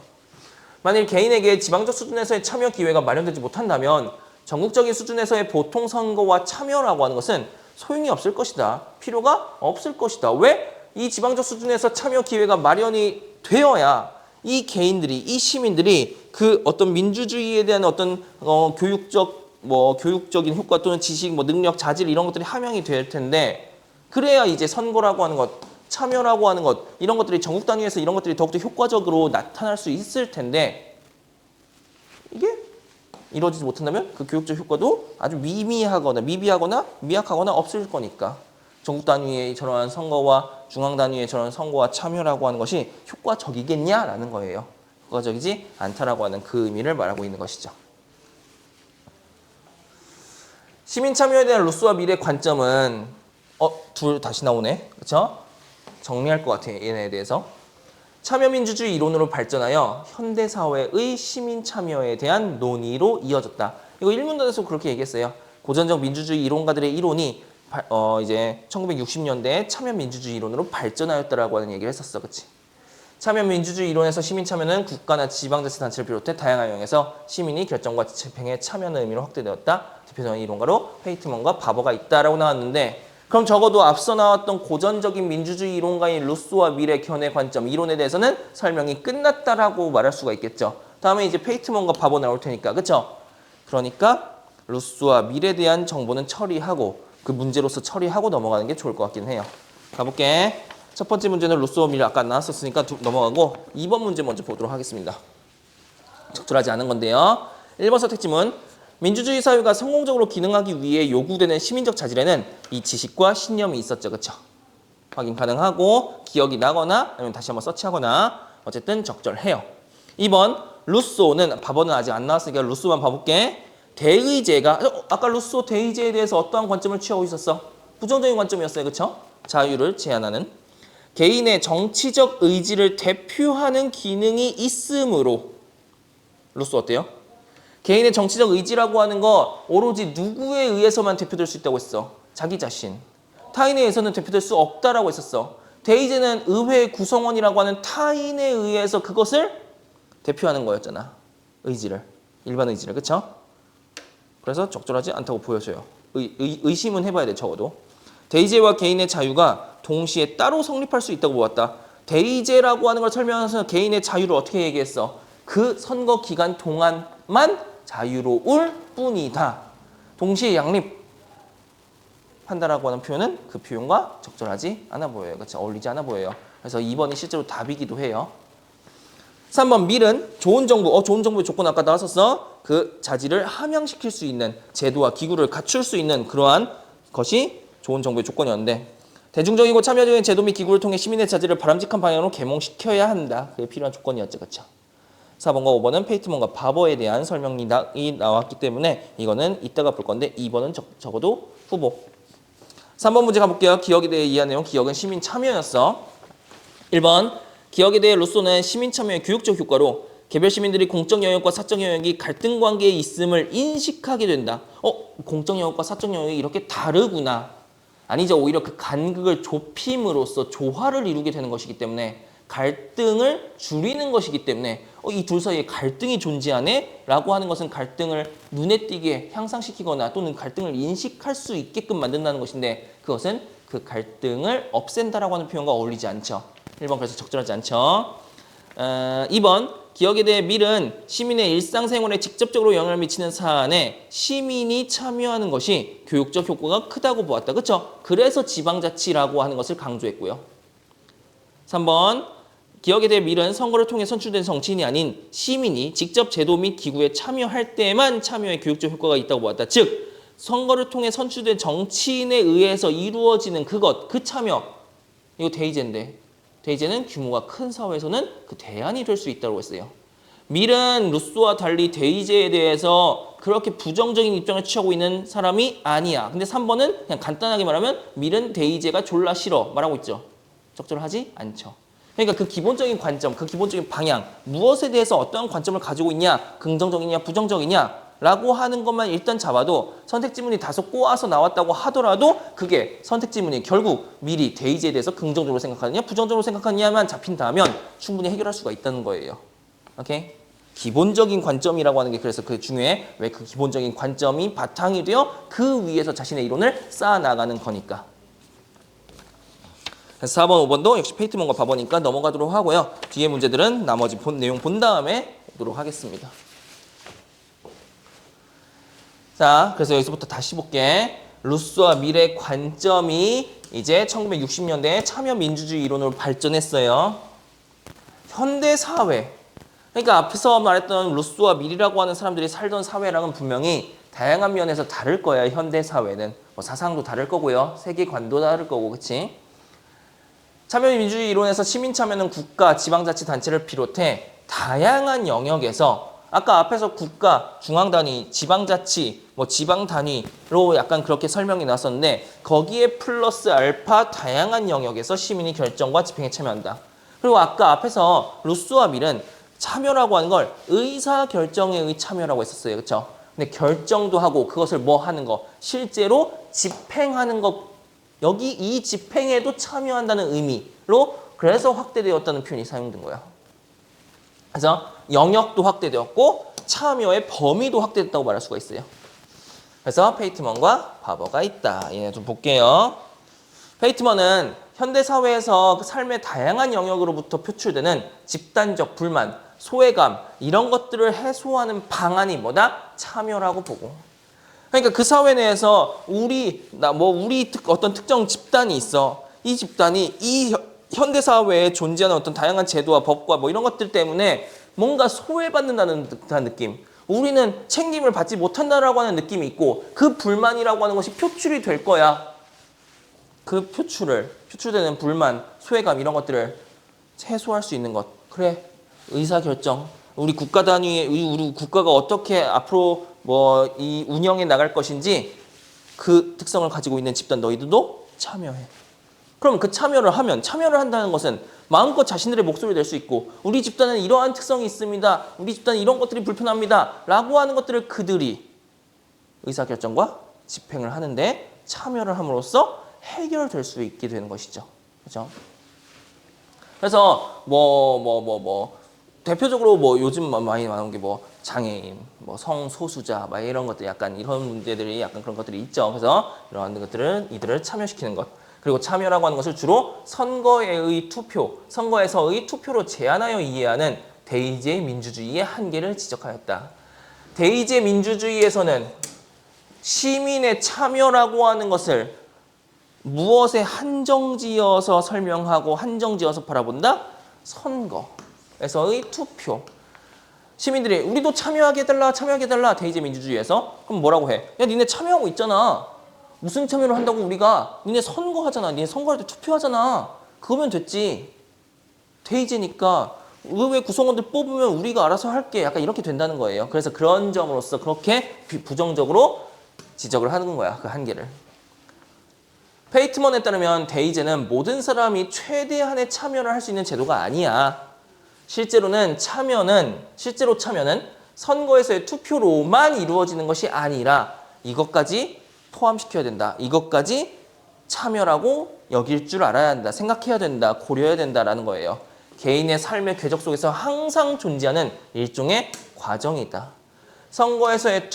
만일 개인에게 지방적 수준에서의 참여 기회가 마련되지 못한다면 전국적인 수준에서의 보통선거와 참여라고 하는 것은 소용이 없을 것이다. 필요가 없을 것이다. 왜? 이 지방적 수준에서 참여 기회가 마련이 되어야 이 개인들이, 이 시민들이 그 어떤 민주주의에 대한 어떤 교육적인 효과 또는 지식, 능력, 자질 이런 것들이 함양이 될 텐데, 그래야 이제 선거라고 하는 것, 참여라고 하는 것, 이런 것들이 전국 단위에서 이런 것들이 더욱더 효과적으로 나타날 수 있을 텐데, 이게 이루어지지 못한다면 그 교육적 효과도 아주 미비하거나 미약하거나 없을 거니까 전국 단위의 저러한 선거와 중앙 단위의 저런 선거와 참여라고 하는 것이 효과적이겠냐라는 거예요. 효과적이지 않다라고 하는 그 의미를 말하고 있는 것이죠. 시민 참여에 대한 루소와 밀의 관점은 둘 다시 나오네. 그렇죠? 정리할 것 같아요. 얘네에 대해서. 참여민주주의 이론으로 발전하여 현대사회의 시민 참여에 대한 논의로 이어졌다. 이거 1문단에서 그렇게 얘기했어요. 고전적 민주주의 이론가들의 이론이 이제 1960년대에 참여민주주의 이론으로 발전하였다라고 하는 얘기를 했었어. 그치? 참여민주주의 이론에서 시민 참여는 국가나 지방자치단체를 비롯해 다양한 영역에서 시민이 결정과 집행에 참여하는 의미로 확대되었다. 대표적인 이론가로 페이트먼과 바버가 있다라고 나왔는데 그럼 적어도 앞서 나왔던 고전적인 민주주의 이론가인 루소와 미래 견해 관점 이론에 대해서는 설명이 끝났다라고 말할 수가 있겠죠. 다음에 이제 페이트먼과 바버 나올 테니까 그렇죠? 그러니까 루소와 미래에 대한 정보는 처리하고 그 문제로서 처리하고 넘어가는 게 좋을 것 같긴 해요. 가볼게. 첫 번째 문제는 루소와 미래 아까 나왔었으니까 넘어가고 2번 문제 먼저 보도록 하겠습니다. 적절하지 않은 건데요. 1번 선택지문 민주주의 사회가 성공적으로 기능하기 위해 요구되는 시민적 자질에는 이 지식과 신념이 있었죠. 그렇죠? 확인 가능하고 기억이 나거나 아니면 다시 한번 서치하거나 어쨌든 적절해요. 2번 루소는 바버는 아직 안 나왔으니까 루소만 봐볼게. 대의제가 아까 루소 대의제에 대해서 어떠한 관점을 취하고 있었어? 부정적인 관점이었어요. 그렇죠? 자유를 제한하는 개인의 정치적 의지를 대표하는 기능이 있으므로 루소 어때요? 개인의 정치적 의지라고 하는 거 오로지 누구에 의해서만 대표될 수 있다고 했어. 자기 자신. 타인에 의해서는 대표될 수 없다라고 했었어. 대의제는 의회 구성원이라고 하는 타인에 의해서 그것을 대표하는 거였잖아. 의지를. 일반 의지를. 그쵸? 그래서 적절하지 않다고 보여져요. 의심은 해봐야 돼. 적어도. 대의제와 개인의 자유가 동시에 따로 성립할 수 있다고 보았다. 대의제라고 하는 걸 설명하면서 개인의 자유를 어떻게 얘기했어? 그 선거 기간 동안만 자유로울 뿐이다. 동시에 양립한다라고 하는 표현은 그 표현과 적절하지 않아 보여요. 그렇죠? 어울리지 않아 보여요. 그래서 2번이 실제로 답이기도 해요. 3번 밀은 좋은 정부, 좋은 정부의 조건 아까 나왔었어. 그 자질을 함양시킬 수 있는 제도와 기구를 갖출 수 있는 그러한 것이 좋은 정부의 조건이었는데 대중적이고 참여적인 제도 및 기구를 통해 시민의 자질을 바람직한 방향으로 계몽시켜야 한다. 그게 필요한 조건이었죠. 그렇죠? 4번과 5번은 페이트먼과 바버에 대한 설명이 나왔기 때문에 이거는 이따가 볼 건데 2번은 적어도 후보. 3번 문제 가볼게요. 기억에 대해 이해한 내용. 기억은 시민 참여였어. 1번 기억에 대해 루소는 시민 참여의 교육적 효과로 개별 시민들이 공적 영역과 사적 영역이 갈등 관계에 있음을 인식하게 된다. 공적 영역과 사적 영역이 이렇게 다르구나. 아니죠. 오히려 그 간극을 좁힘으로써 조화를 이루게 되는 것이기 때문에 갈등을 줄이는 것이기 때문에 이 둘 사이에 갈등이 존재하네? 라고 하는 것은 갈등을 눈에 띄게 향상시키거나 또는 갈등을 인식할 수 있게끔 만든다는 것인데 그것은 그 갈등을 없앤다라고 하는 표현과 어울리지 않죠. 1번 그래서 적절하지 않죠. 2번 기억에 대해 밀은 시민의 일상생활에 직접적으로 영향을 미치는 사안에 시민이 참여하는 것이 교육적 효과가 크다고 보았다. 그렇죠? 그래서 지방자치라고 하는 것을 강조했고요. 3번 기억에 대해 밀은 선거를 통해 선출된 정치인이 아닌 시민이 직접 제도 및 기구에 참여할 때만 참여의 교육적 효과가 있다고 보았다. 즉 선거를 통해 선출된 정치인에 의해서 이루어지는 그것, 그 참여 이거 대의제인데 대의제는 규모가 큰 사회에서는 그 대안이 될 수 있다고 했어요. 밀은 루소와 달리 대의제에 대해서 그렇게 부정적인 입장을 취하고 있는 사람이 아니야. 근데 3번은 그냥 간단하게 말하면 밀은 대의제가 졸라 싫어 말하고 있죠. 적절하지 않죠. 그러니까 그 기본적인 관점, 그 기본적인 방향, 무엇에 대해서 어떠한 관점을 가지고 있냐, 긍정적이냐, 부정적이냐 라고 하는 것만 일단 잡아도 선택지문이 다소 꼬아서 나왔다고 하더라도 그게 선택지문이 결국 미리 대의제에 대해서 긍정적으로 생각하느냐, 부정적으로 생각하느냐만 잡힌다면 충분히 해결할 수가 있다는 거예요. 오케이? 기본적인 관점이라고 하는 게 그래서 그 중에 왜 그 기본적인 관점이 바탕이 되어 그 위에서 자신의 이론을 쌓아나가는 거니까. 4번, 5번도 역시 페이트먼과 바버니까 넘어가도록 하고요. 뒤에 문제들은 나머지 내용 본 다음에 보도록 하겠습니다. 자, 그래서 여기서부터 다시 볼게. 루소와 밀의 관점이 이제 1960년대에 참여민주주의 이론으로 발전했어요. 현대사회. 그러니까 앞에서 말했던 루소와 밀이라고 하는 사람들이 살던 사회랑은 분명히 다양한 면에서 다를 거야. 현대사회는. 뭐 사상도 다를 거고요. 세계관도 다를 거고. 그치? 참여민주주의 이론에서 시민참여는 국가, 지방자치단체를 비롯해 다양한 영역에서 아까 앞에서 국가, 중앙단위, 지방자치, 지방단위로 약간 그렇게 설명이 나왔었는데 거기에 플러스 알파 다양한 영역에서 시민이 결정과 집행에 참여한다. 그리고 아까 앞에서 루소와 밀은 참여라고 하는 걸 의사결정에 의 참여라고 했었어요. 그렇죠? 근데 결정도 하고 그것을 뭐 하는 거, 실제로 집행하는 것, 여기 이 집행에도 참여한다는 의미로 그래서 확대되었다는 표현이 사용된 거야. 그래서 영역도 확대되었고 참여의 범위도 확대됐다고 말할 수가 있어요. 그래서 페이트먼과 바버가 있다. 얘네 좀 볼게요. 페이트먼은 현대사회에서 삶의 다양한 영역으로부터 표출되는 집단적 불만, 소외감 이런 것들을 해소하는 방안이 뭐다? 참여라고 보고. 그러니까 그 사회 내에서 우리 어떤 특정 집단이 있어. 이 집단이 이 현대사회에 존재하는 어떤 다양한 제도와 법과 뭐 이런 것들 때문에 뭔가 소외받는다는 듯한 느낌. 우리는 책임을 받지 못한다라고 하는 느낌이 있고 그 불만이라고 하는 것이 표출이 될 거야. 그 표출되는 불만, 소외감 이런 것들을 해소할 수 있는 것. 그래, 의사결정. 우리 국가 단위의 우리 국가가 어떻게 앞으로 뭐 이 운영해 나갈 것인지 그 특성을 가지고 있는 집단 너희들도 참여해. 그럼 그 참여를 한다는 것은 마음껏 자신들의 목소리를 낼 수 있고 우리 집단은 이러한 특성이 있습니다. 우리 집단은 이런 것들이 불편합니다. 라고 하는 것들을 그들이 의사결정과 집행을 하는데 참여를 함으로써 해결될 수 있게 되는 것이죠. 그렇죠? 그래서 대표적으로 뭐 요즘 많이 나오는 게 뭐 장애인, 뭐 성소수자, 막 이런 것들 약간 이런 문제들이 약간 그런 것들이 있죠. 그래서 이러한 것들은 이들을 참여시키는 것. 그리고 참여라고 하는 것을 주로 선거에의 투표, 선거에서의 투표로 제한하여 이해하는 대의제 민주주의의 한계를 지적하였다. 대의제 민주주의에서는 시민의 참여라고 하는 것을 무엇에 한정지어서 설명하고 한정지어서 바라본다? 선거에서의 투표. 시민들이 우리도 참여하게 해달라 대의제 민주주의에서. 그럼 뭐라고 해? 야 니네 참여하고 있잖아. 무슨 참여를 한다고 우리가? 니네 선거하잖아. 니네 선거할 때 투표하잖아. 그거면 됐지. 대의제니까 의회 구성원들 뽑으면 우리가 알아서 할게. 약간 이렇게 된다는 거예요. 그래서 그런 점으로서 그렇게 부정적으로 지적을 하는 거야. 그 한계를. 페이트먼에 따르면 대의제는 모든 사람이 최대한의 참여를 할 수 있는 제도가 아니야. 실제로 참여는 선거에서의 투표로만 이루어지는 것이 아니라 이것까지 포함시켜야 된다. 이것까지 참여라고 여길 줄 알아야 한다. 생각해야 된다. 고려해야 된다라는 거예요. 개인의 삶의 궤적 속에서 항상 존재하는 일종의 과정이다. 선거에서의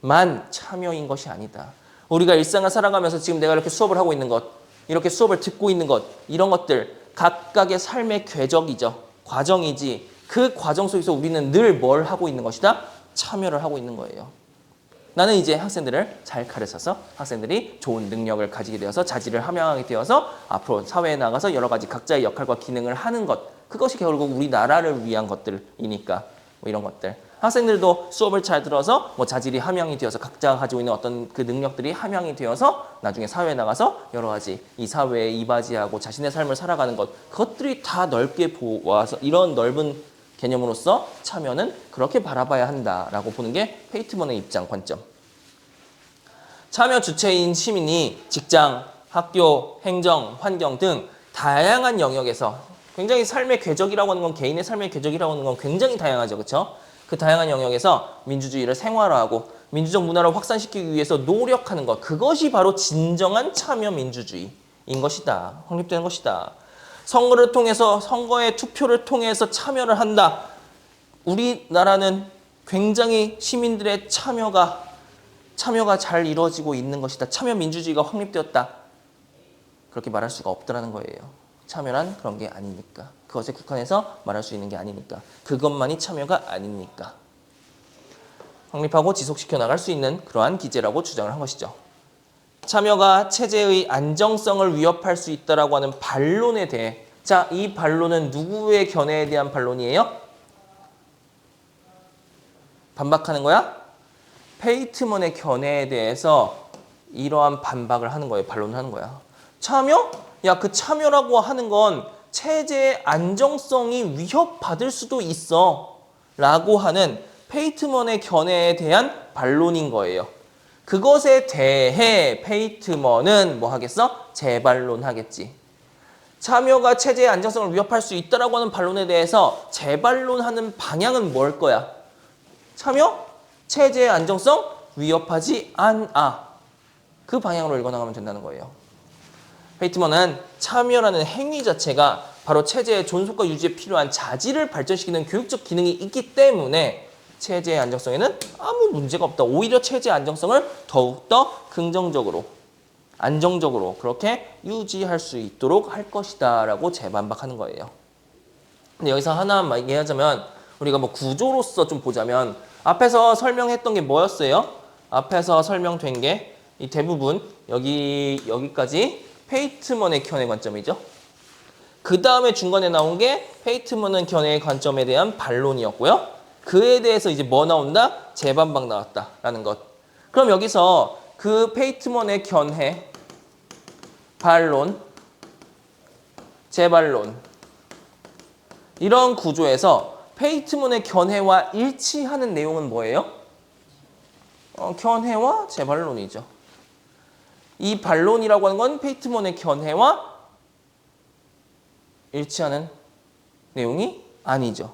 투표만 참여인 것이 아니다. 우리가 일상을 살아가면서 지금 내가 이렇게 수업을 하고 있는 것, 이렇게 수업을 듣고 있는 것, 이런 것들 각각의 삶의 궤적이죠. 과정이지. 그 과정 속에서 우리는 늘 뭘 하고 있는 것이다? 참여를 하고 있는 거예요. 나는 이제 학생들을 잘 가르쳐서 학생들이 좋은 능력을 가지게 되어서 자질을 함양하게 되어서 앞으로 사회에 나가서 여러 가지 각자의 역할과 기능을 하는 것. 그것이 결국 우리나라를 위한 것들이니까 뭐 이런 것들. 학생들도 수업을 잘 들어서 뭐 자질이 함양이 되어서 각자가 가지고 있는 어떤 그 능력들이 함양이 되어서 나중에 사회에 나가서 여러 가지 이 사회에 이바지하고 자신의 삶을 살아가는 것. 그것들이 다 넓게 보아서 이런 넓은 개념으로서 참여는 그렇게 바라봐야 한다라고 보는 게 페이트먼의 입장, 관점. 참여 주체인 시민이 직장, 학교, 행정, 환경 등 다양한 영역에서 굉장히 삶의 궤적이라고 하는 건 개인의 삶의 궤적이라고 하는 건 굉장히 다양하죠. 그렇죠? 그 다양한 영역에서 민주주의를 생활화하고 민주적 문화를 확산시키기 위해서 노력하는 것. 그것이 바로 진정한 참여 민주주의인 것이다. 확립되는 것이다. 선거를 통해서 선거의 투표를 통해서 참여를 한다. 우리나라는 굉장히 시민들의 참여가 잘 이루어지고 있는 것이다. 참여 민주주의가 확립되었다. 그렇게 말할 수가 없다라는 거예요. 참여란 그런 게 아니니까. 그것에 국한해서 말할 수 있는 게 아니니까. 그것만이 참여가 아니니까. 확립하고 지속시켜 나갈 수 있는 그러한 기제라고 주장을 한 것이죠. 참여가 체제의 안정성을 위협할 수 있다라고 하는 반론에 대해 자, 이 반론은 누구의 견해에 대한 반론이에요? 반박하는 거야? 페이트먼의 견해에 대해서 이러한 반박을 하는 거예요. 반론을 하는 거야. 참여? 야, 그 참여라고 하는 건 체제의 안정성이 위협받을 수도 있어 라고 하는 페이트먼의 견해에 대한 반론인 거예요. 그것에 대해 페이트먼은 뭐 하겠어? 재반론하겠지. 참여가 체제의 안정성을 위협할 수 있다라고 하는 반론에 대해서 재반론하는 방향은 뭘 거야? 참여? 체제의 안정성 위협하지 않아. 그 방향으로 읽어나가면 된다는 거예요. 페이트먼은 참여라는 행위 자체가 바로 체제의 존속과 유지에 필요한 자질을 발전시키는 교육적 기능이 있기 때문에 체제의 안정성에는 아무 문제가 없다. 오히려 체제의 안정성을 더욱더 긍정적으로, 안정적으로 그렇게 유지할 수 있도록 할 것이다 라고 재반박하는 거예요. 근데 여기서 하나만 얘기하자면 우리가 뭐 구조로서 좀 보자면 앞에서 설명했던 게 뭐였어요? 앞에서 설명된 게 이 대부분 여기까지 페이트먼의 견해 관점이죠. 그 다음에 중간에 나온 게 페이트먼은 견해의 관점에 대한 반론이었고요. 그에 대해서 이제 뭐 나온다? 재반박 나왔다라는 것. 그럼 여기서 그 페이트먼의 견해, 반론, 재반론 이런 구조에서 페이트먼의 견해와 일치하는 내용은 뭐예요? 견해와 재반론이죠. 이 반론이라고 하는 건 페이트먼의 견해와 일치하는 내용이 아니죠.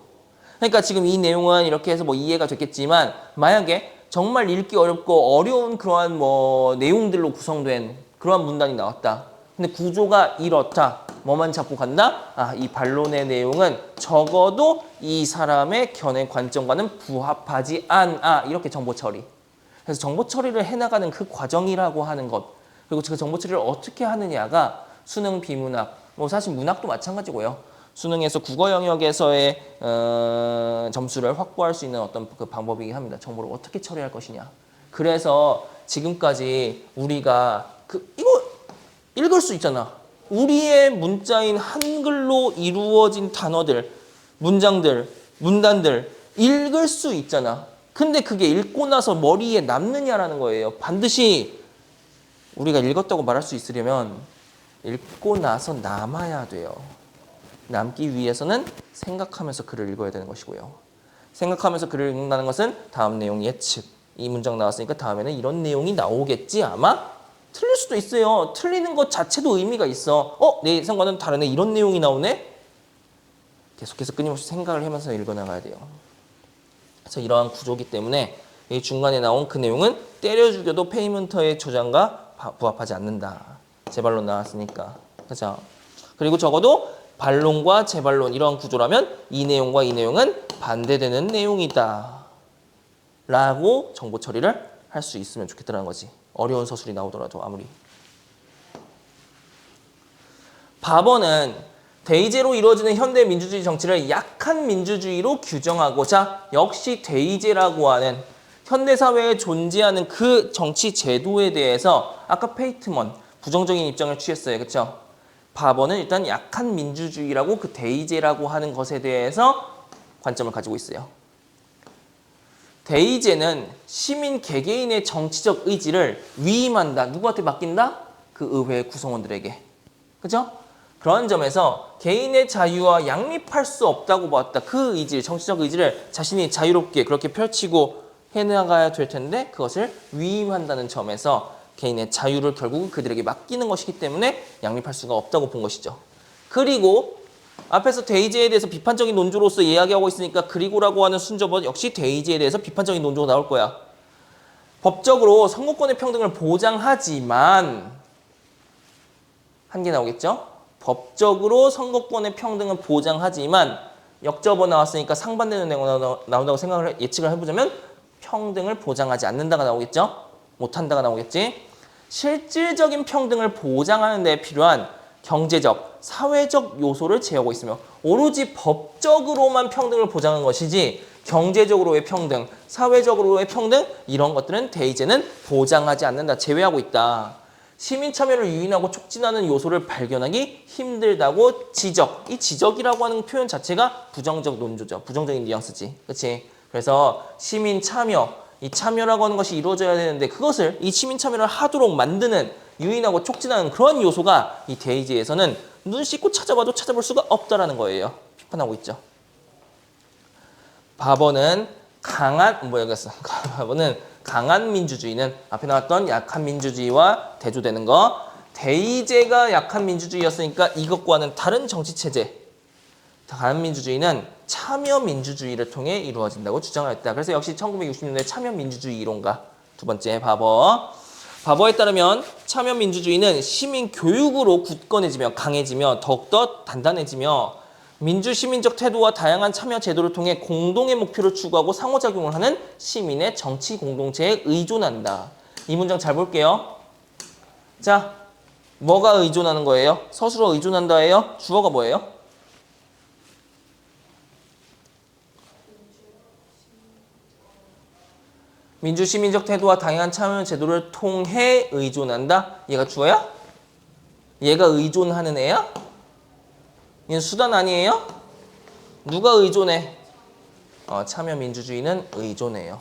그러니까 지금 이 내용은 이렇게 해서 뭐 이해가 됐겠지만 만약에 정말 읽기 어렵고 어려운 그러한 뭐 내용들로 구성된 그러한 문단이 나왔다. 근데 구조가 이렇다. 뭐만 잡고 간다? 아, 이 반론의 내용은 적어도 이 사람의 견해 관점과는 부합하지 않아. 이렇게 정보 처리. 그래서 정보 처리를 해나가는 그 과정이라고 하는 것. 그리고 그 정보 처리를 어떻게 하느냐가 수능 비문학, 뭐 사실 문학도 마찬가지고요. 수능에서 국어 영역에서의 점수를 확보할 수 있는 어떤 그 방법이긴 합니다. 정보를 어떻게 처리할 것이냐. 그래서 지금까지 우리가 이거 읽을 수 있잖아. 우리의 문자인 한글로 이루어진 단어들, 문장들, 문단들 읽을 수 있잖아. 근데 그게 읽고 나서 머리에 남느냐라는 거예요. 반드시 우리가 읽었다고 말할 수 있으려면 읽고 나서 남아야 돼요. 남기 위해서는 생각하면서 글을 읽어야 되는 것이고요. 생각하면서 글을 읽는다는 것은 다음 내용 예측. 이 문장 나왔으니까 다음에는 이런 내용이 나오겠지 아마? 틀릴 수도 있어요. 틀리는 것 자체도 의미가 있어. 내 예상과는 다르네. 이런 내용이 나오네? 계속해서 끊임없이 생각을 하면서 읽어나가야 돼요. 그래서 이러한 구조기 때문에 이 중간에 나온 그 내용은 때려 죽여도 페이먼터의 주장과 부합하지 않는다. 재반론 나왔으니까. 그죠? 그리고 적어도 반론과 재반론 이런 구조라면 이 내용과 이 내용은 반대되는 내용이다. 라고 정보 처리를 할 수 있으면 좋겠다는 거지. 어려운 서술이 나오더라도 아무리. 바버는 대의제로 이루어지는 현대 민주주의 정치를 약한 민주주의로 규정하고자 역시 대의제라고 하는 현대사회에 존재하는 그 정치 제도에 대해서 아까 페이트먼 부정적인 입장을 취했어요. 그렇죠? 바버는 일단 약한 민주주의라고 그 대의제라고 하는 것에 대해서 관점을 가지고 있어요. 대의제는 시민 개개인의 정치적 의지를 위임한다. 누구한테 맡긴다? 그 의회 구성원들에게. 그죠? 그런 점에서 개인의 자유와 양립할 수 없다고 봤다. 그 의지, 정치적 의지를 자신이 자유롭게 그렇게 펼치고 해나가야 될 텐데 그것을 위임한다는 점에서 개인의 자유를 결국은 그들에게 맡기는 것이기 때문에 양립할 수가 없다고 본 것이죠. 그리고 앞에서 대의제에 대해서 비판적인 논조로서 이야기하고 있으니까 그리고라고 하는 순서법 역시 대의제에 대해서 비판적인 논조가 나올 거야. 법적으로 선거권의 평등을 보장하지만 한 개 나오겠죠? 법적으로 선거권의 평등은 보장하지만 역접어 나왔으니까 상반되는 내용 나온다고 생각을 예측을 해보자면 평등을 보장하지 않는다가 나오겠죠? 못한다가 나오겠지? 실질적인 평등을 보장하는 데 필요한 경제적, 사회적 요소를 제하고 있으며 오로지 법적으로만 평등을 보장하는 것이지 경제적으로의 평등, 사회적으로의 평등 이런 것들은 대의제는 보장하지 않는다, 제외하고 있다. 시민 참여를 유인하고 촉진하는 요소를 발견하기 힘들다고 지적. 이 지적이라고 하는 표현 자체가 부정적 논조죠. 부정적인 뉘앙스지. 그렇지? 그래서 시민 참여, 이 참여라고 하는 것이 이루어져야 되는데 그것을 이 시민 참여를 하도록 만드는 유인하고 촉진하는 그런 요소가 이 대의제에서는 눈 씻고 찾아봐도 찾아볼 수가 없다라는 거예요. 비판하고 있죠. 바버는 강한 민주주의는 앞에 나왔던 약한 민주주의와 대조되는 거, 대의제가 약한 민주주의였으니까 이것과는 다른 정치체제, 다른 민주주의는 참여민주주의를 통해 이루어진다고 주장하였다. 그래서 역시 1960년대 참여민주주의 이론가. 두 번째 바버. 바버에 따르면 참여민주주의는 시민 교육으로 굳건해지며 강해지며 더욱더 단단해지며 민주시민적 태도와 다양한 참여 제도를 통해 공동의 목표를 추구하고 상호작용을 하는 시민의 정치 공동체에 의존한다. 이 문장 잘 볼게요. 자, 뭐가 의존하는 거예요? 서술어 의존한다예요? 주어가 뭐예요? 민주시민적 태도와 다양한 참여 제도를 통해 의존한다. 얘가 주어야? 얘가 의존하는 애야? 얘는 수단 아니에요? 누가 의존해? 참여민주주의는 의존해요.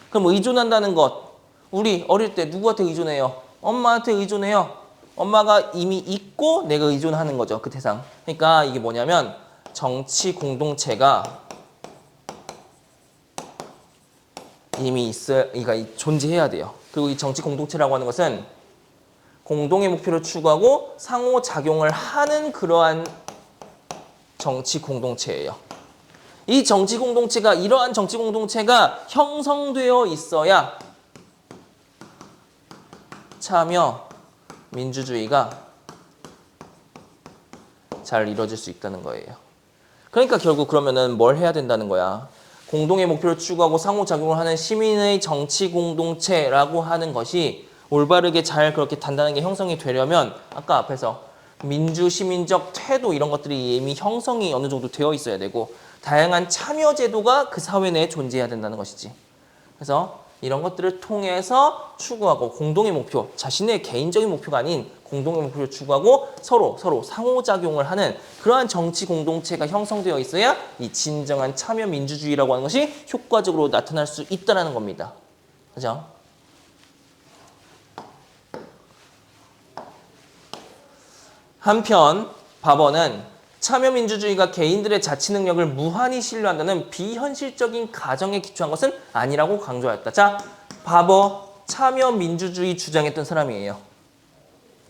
그럼 의존한다는 것, 우리 어릴 때 누구한테 의존해요? 엄마한테 의존해요. 엄마가 이미 있고 내가 의존하는 거죠. 그 대상. 그러니까 이게 뭐냐면 정치 공동체가 이미 존재해야 돼요. 그리고 이 정치 공동체라고 하는 것은 공동의 목표를 추구하고 상호작용을 하는 그러한 정치 공동체예요. 이 정치 공동체가 이러한 정치 공동체가 형성되어 있어야 참여 민주주의가 잘 이루어질 수 있다는 거예요. 그러니까 결국 그러면은 뭘 해야 된다는 거야? 공동의 목표를 추구하고 상호작용을 하는 시민의 정치 공동체라고 하는 것이 올바르게 잘 그렇게 단단하게 형성이 되려면 아까 앞에서 민주시민적 태도 이런 것들이 이미 형성이 어느 정도 되어 있어야 되고 다양한 참여 제도가 그 사회 내에 존재해야 된다는 것이지. 그래서 이런 것들을 통해서 추구하고 공동의 목표, 자신의 개인적인 목표가 아닌 공동의 목표를 추구하고 서로 상호작용을 하는 그러한 정치 공동체가 형성되어 있어야 이 진정한 참여 민주주의라고 하는 것이 효과적으로 나타날 수 있다는 겁니다. 그죠? 한편 바버는 참여민주주의가 개인들의 자치 능력을 무한히 신뢰한다는 비현실적인 가정에 기초한 것은 아니라고 강조하였다. 자, 바버 참여민주주의 주장했던 사람이에요.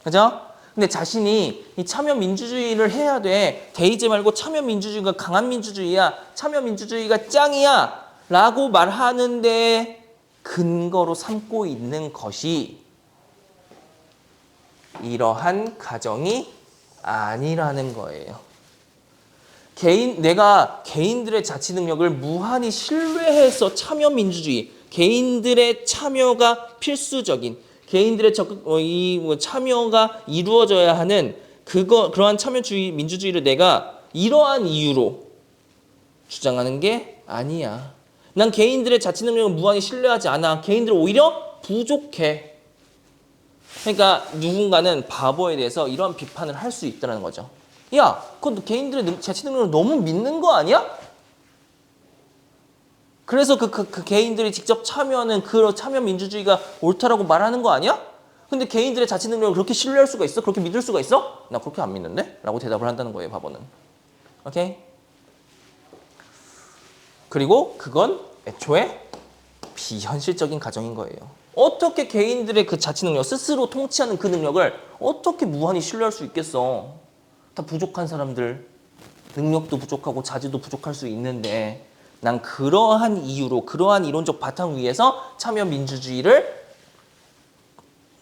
그죠? 근데 자신이 이 참여민주주의를 해야 돼. 대의제 말고 참여민주주의가 강한 민주주의야. 참여민주주의가 짱이야. 라고 말하는데 근거로 삼고 있는 것이 이러한 가정이 아니라는 거예요. 내가 개인들의 자치 능력을 무한히 신뢰해서 참여민주주의, 개인들의 참여가 필수적인, 개인들의 참여가 이루어져야 하는 그러한 참여주의, 민주주의를 내가 이러한 이유로 주장하는 게 아니야. 난 개인들의 자치 능력을 무한히 신뢰하지 않아. 개인들은 오히려 부족해. 그러니까 누군가는 바보에 대해서 이런 비판을 할 수 있다는 거죠. 야, 그건 개인들의 자치 능력을 너무 믿는 거 아니야? 그래서 그 개인들이 직접 참여하는 그 참여 민주주의가 옳다라고 말하는 거 아니야? 근데 개인들의 자치 능력을 그렇게 신뢰할 수가 있어? 그렇게 믿을 수가 있어? 나 그렇게 안 믿는데? 라고 대답을 한다는 거예요, 바보는. 오케이? 그리고 그건 애초에 비현실적인 가정인 거예요. 어떻게 개인들의 그 자치 능력, 스스로 통치하는 그 능력을 어떻게 무한히 신뢰할 수 있겠어? 다 부족한 사람들, 능력도 부족하고 자질도 부족할 수 있는데 난 그러한 이유로, 그러한 이론적 바탕 위에서 참여 민주주의를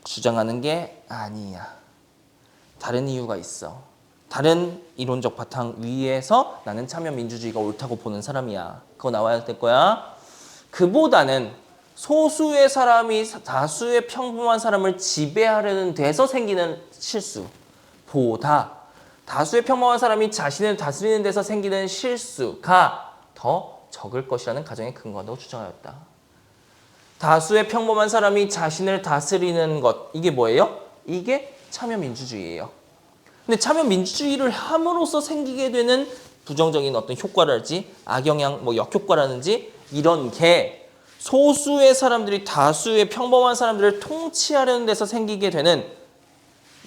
주장하는 게 아니야. 다른 이유가 있어. 다른 이론적 바탕 위에서 나는 참여 민주주의가 옳다고 보는 사람이야. 그거 나와야 될 거야. 그보다는 소수의 사람이 다수의 평범한 사람을 지배하려는 데서 생기는 실수보다 다수의 평범한 사람이 자신을 다스리는 데서 생기는 실수가 더 적을 것이라는 가정에 근거한다고 주장하였다. 다수의 평범한 사람이 자신을 다스리는 것, 이게 뭐예요? 이게 참여민주주의예요. 근데 참여민주주의를 함으로써 생기게 되는 부정적인 어떤 효과랄지 악영향, 역효과라든지 이런 게 소수의 사람들이 다수의 평범한 사람들을 통치하려는 데서 생기게 되는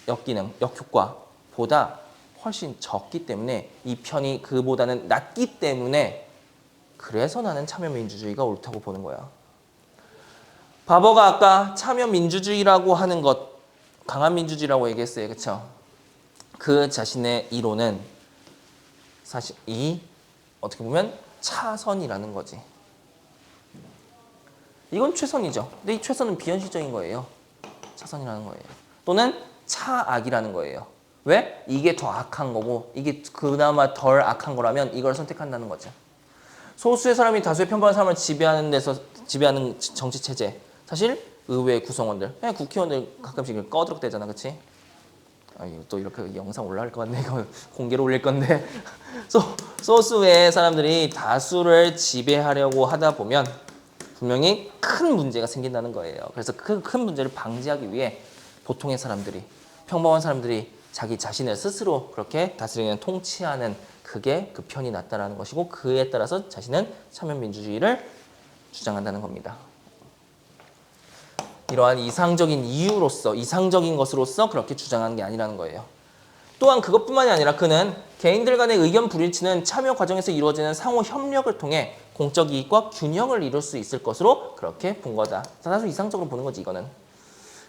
역기능, 역효과보다 훨씬 적기 때문에 이 편이 그보다는 낮기 때문에 그래서 나는 참여민주주의가 옳다고 보는 거야. 바버가 아까 참여민주주의라고 하는 것, 강한 민주주의라고 얘기했어요. 그쵸? 그 자신의 이론은 사실 이 어떻게 보면 차선이라는 거지. 이건 최선이죠. 근데 이 최선은 비현실적인 거예요. 차선이라는 거예요. 또는 차악이라는 거예요. 왜? 이게 더 악한 거고 이게 그나마 덜 악한 거라면 이걸 선택한다는 거죠. 소수의 사람이 다수의 평범한 사람을 지배하는 정치 체제. 사실 의회 구성원들, 그냥 국회의원들 가끔씩 꺼드럭대잖아, 그렇지? 아, 이거 또 이렇게 영상 올라갈 것 같네. 이거 공개로 올릴 건데 소수의 사람들이 다수를 지배하려고 하다 보면 분명히 큰 문제가 생긴다는 거예요. 그래서 그 큰 문제를 방지하기 위해 보통의 사람들이, 평범한 사람들이 자기 자신을 스스로 그렇게 다스리는, 통치하는 그게 그 편이 낫다라는 것이고, 그에 따라서 자신은 참여민주주의를 주장한다는 겁니다. 이러한 이상적인 이유로서, 이상적인 것으로서 그렇게 주장하는 게 아니라는 거예요. 또한 그것뿐만이 아니라 그는 개인들 간의 의견 불일치는 참여 과정에서 이루어지는 상호 협력을 통해 공적 이익과 균형을 이룰 수 있을 것으로 그렇게 본 거다. 사실 이상적으로 보는 거지, 이거는.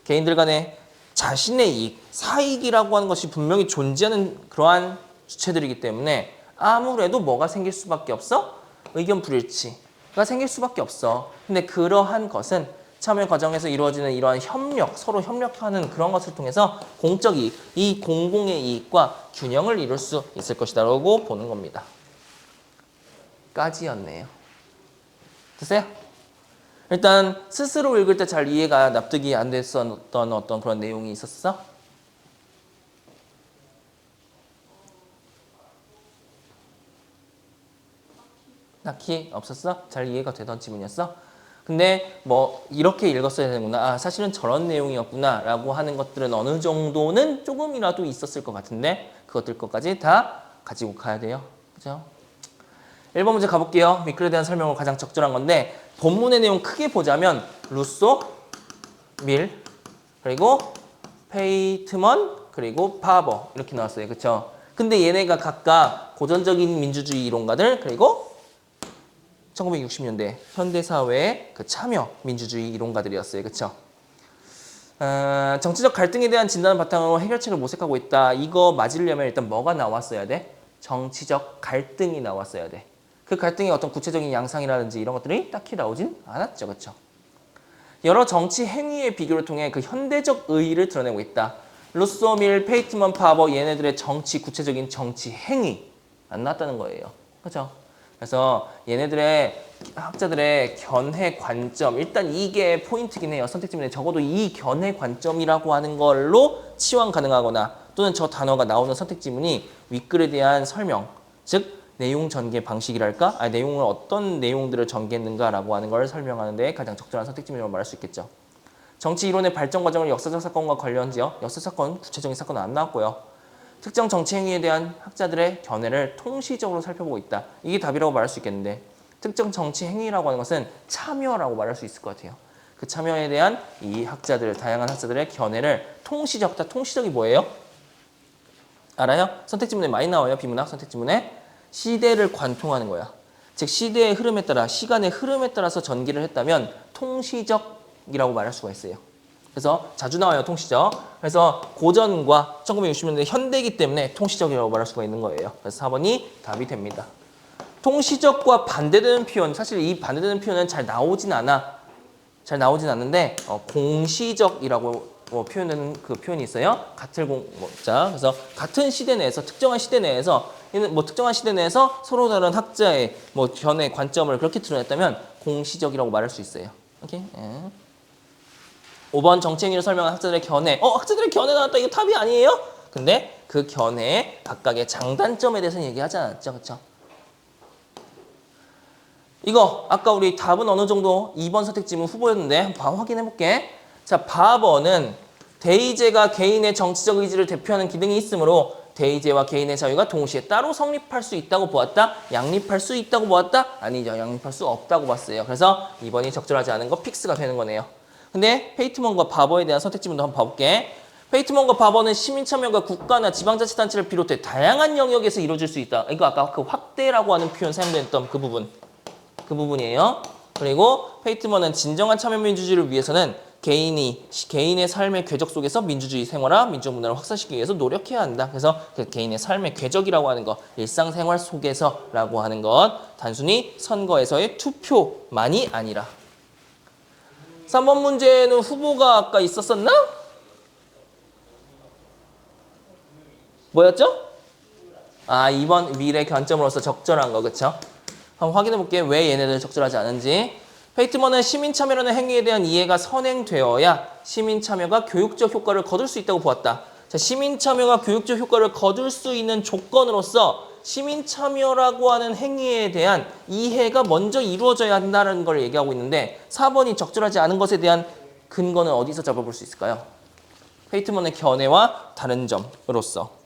개인들 간의 자신의 이익, 사익이라고 하는 것이 분명히 존재하는 그러한 주체들이기 때문에 아무래도 뭐가 생길 수밖에 없어? 의견 불일치가 생길 수밖에 없어. 근데 그러한 것은 참여 과정에서 이루어지는 이러한 협력, 서로 협력하는 그런 것을 통해서 공적 이익, 이 공공의 이익과 균형을 이룰 수 있을 것이다라고 보는 겁니다. 까지였네요. 됐어요? 일단 스스로 읽을 때 잘 이해가 납득이 안 됐었던 어떤 그런 내용이 있었어? 딱히 없었어? 잘 이해가 되던 지문이었어? 근데 뭐 이렇게 읽었어야 되는구나, 아 사실은 저런 내용이었구나 라고 하는 것들은 어느 정도는 조금이라도 있었을 것 같은데 그것들 것까지 다 가지고 가야 돼요. 그죠? 1번 문제 가볼게요. 미클에 대한 설명은 가장 적절한 건데 본문의 내용 크게 보자면 루소, 밀, 그리고 페이트먼, 그리고 파버 이렇게 나왔어요. 그쵸? 근데 얘네가 각각 고전적인 민주주의 이론가들, 그리고 1960년대 현대사회의 그 참여 민주주의 이론가들이었어요. 그쵸? 정치적 갈등에 대한 진단을 바탕으로 해결책을 모색하고 있다. 이거 맞으려면 일단 뭐가 나왔어야 돼? 정치적 갈등이 나왔어야 돼. 그 갈등의 어떤 구체적인 양상이라든지 이런 것들이 딱히 나오진 않았죠. 그쵸? 여러 정치 행위의 비교를 통해 그 현대적 의의를 드러내고 있다. 루소, 밀, 페이트먼, 파버 얘네들의 정치, 구체적인 정치 행위 안 나왔다는 거예요. 그렇죠? 그래서 얘네들의 학자들의 견해 관점, 일단 이게 포인트긴 해요. 선택지문에 적어도 이 견해 관점이라고 하는 걸로 치환 가능하거나 또는 저 단어가 나오는 선택지문이 윗글에 대한 설명, 즉 내용 전개 방식이랄까? 내용을 어떤 내용들을 전개했는가라고 하는 걸 설명하는 데 가장 적절한 선택지문이라고 말할 수 있겠죠. 정치 이론의 발전 과정을 역사적 사건과 관련지어 역사 사건, 구체적인 사건은 안 나왔고요. 특정 정치 행위에 대한 학자들의 견해를 통시적으로 살펴보고 있다. 이게 답이라고 말할 수 있겠는데 특정 정치 행위라고 하는 것은 참여라고 말할 수 있을 것 같아요. 그 참여에 대한 이 학자들, 다양한 학자들의 견해를 통시적, 통시적이 뭐예요? 알아요? 선택지문에 많이 나와요. 비문학 선택지문에. 시대를 관통하는 거야. 즉 시대의 흐름에 따라, 시간의 흐름에 따라서 전개를 했다면 통시적이라고 말할 수가 있어요. 그래서 자주 나와요. 통시적. 그래서 고전과 1960년대 현대이기 때문에 통시적이라고 말할 수가 있는 거예요. 그래서 4번이 답이 됩니다. 통시적과 반대되는 표현, 사실 이 반대되는 표현은 잘 나오진 않는데 공시적이라고 표현되는 그 표현이 있어요. 자, 그래서 같은 시대 내에서, 특정한 시대 내에서 특정한 시대 내에서 서로 다른 학자의 견해 관점을 그렇게 드러냈다면 공시적이라고 말할 수 있어요. 오케이? 5번 정치행위를 설명한 학자들의 견해. 학자들의 견해 나왔다. 이거 답이 아니에요? 근데 그 견해의 각각의 장단점에 대해서는 얘기하지 않았죠. 그렇죠? 이거 아까 우리 답은 어느 정도 2번 선택지문 후보였는데 한번 확인해 볼게. 자, 바버는 대의제가 개인의 정치적 의지를 대표하는 기능이 있으므로 대의제와 개인의 자유가 동시에 따로 성립할 수 있다고 보았다? 양립할 수 있다고 보았다? 아니죠. 양립할 수 없다고 봤어요. 그래서 2번이 적절하지 않은 거 픽스가 되는 거네요. 근데 페이트먼과 바버에 대한 선택지문도 한번 봐볼게. 페이트먼과 바버는 시민 참여가 국가나 지방자치단체를 비롯해 다양한 영역에서 이루어질 수 있다. 이거 아까 그 확대라고 하는 표현 사용됐던 그 부분이에요. 그리고 페이트먼은 진정한 참여민주주의를 위해서는 개인의 삶의 궤적 속에서 민주주의 생활화, 민주적 문화를 확산시키기 위해서 노력해야 한다. 그래서 그 개인의 삶의 궤적이라고 하는 것, 일상생활 속에서라고 하는 것, 단순히 선거에서의 투표만이 아니라. 3번 문제는 후보가 아까 있었었나? 뭐였죠? 2번 미래 관점으로서 적절한 거, 그쵸? 한번 확인해 볼게요. 왜 얘네들 적절하지 않은지. 페이트먼은 시민 참여라는 행위에 대한 이해가 선행되어야 시민 참여가 교육적 효과를 거둘 수 있다고 보았다. 자, 시민 참여가 교육적 효과를 거둘 수 있는 조건으로서 시민 참여라고 하는 행위에 대한 이해가 먼저 이루어져야 한다는 걸 얘기하고 있는데 4번이 적절하지 않은 것에 대한 근거는 어디서 잡아볼 수 있을까요? 페이트먼의 견해와 다른 점으로서.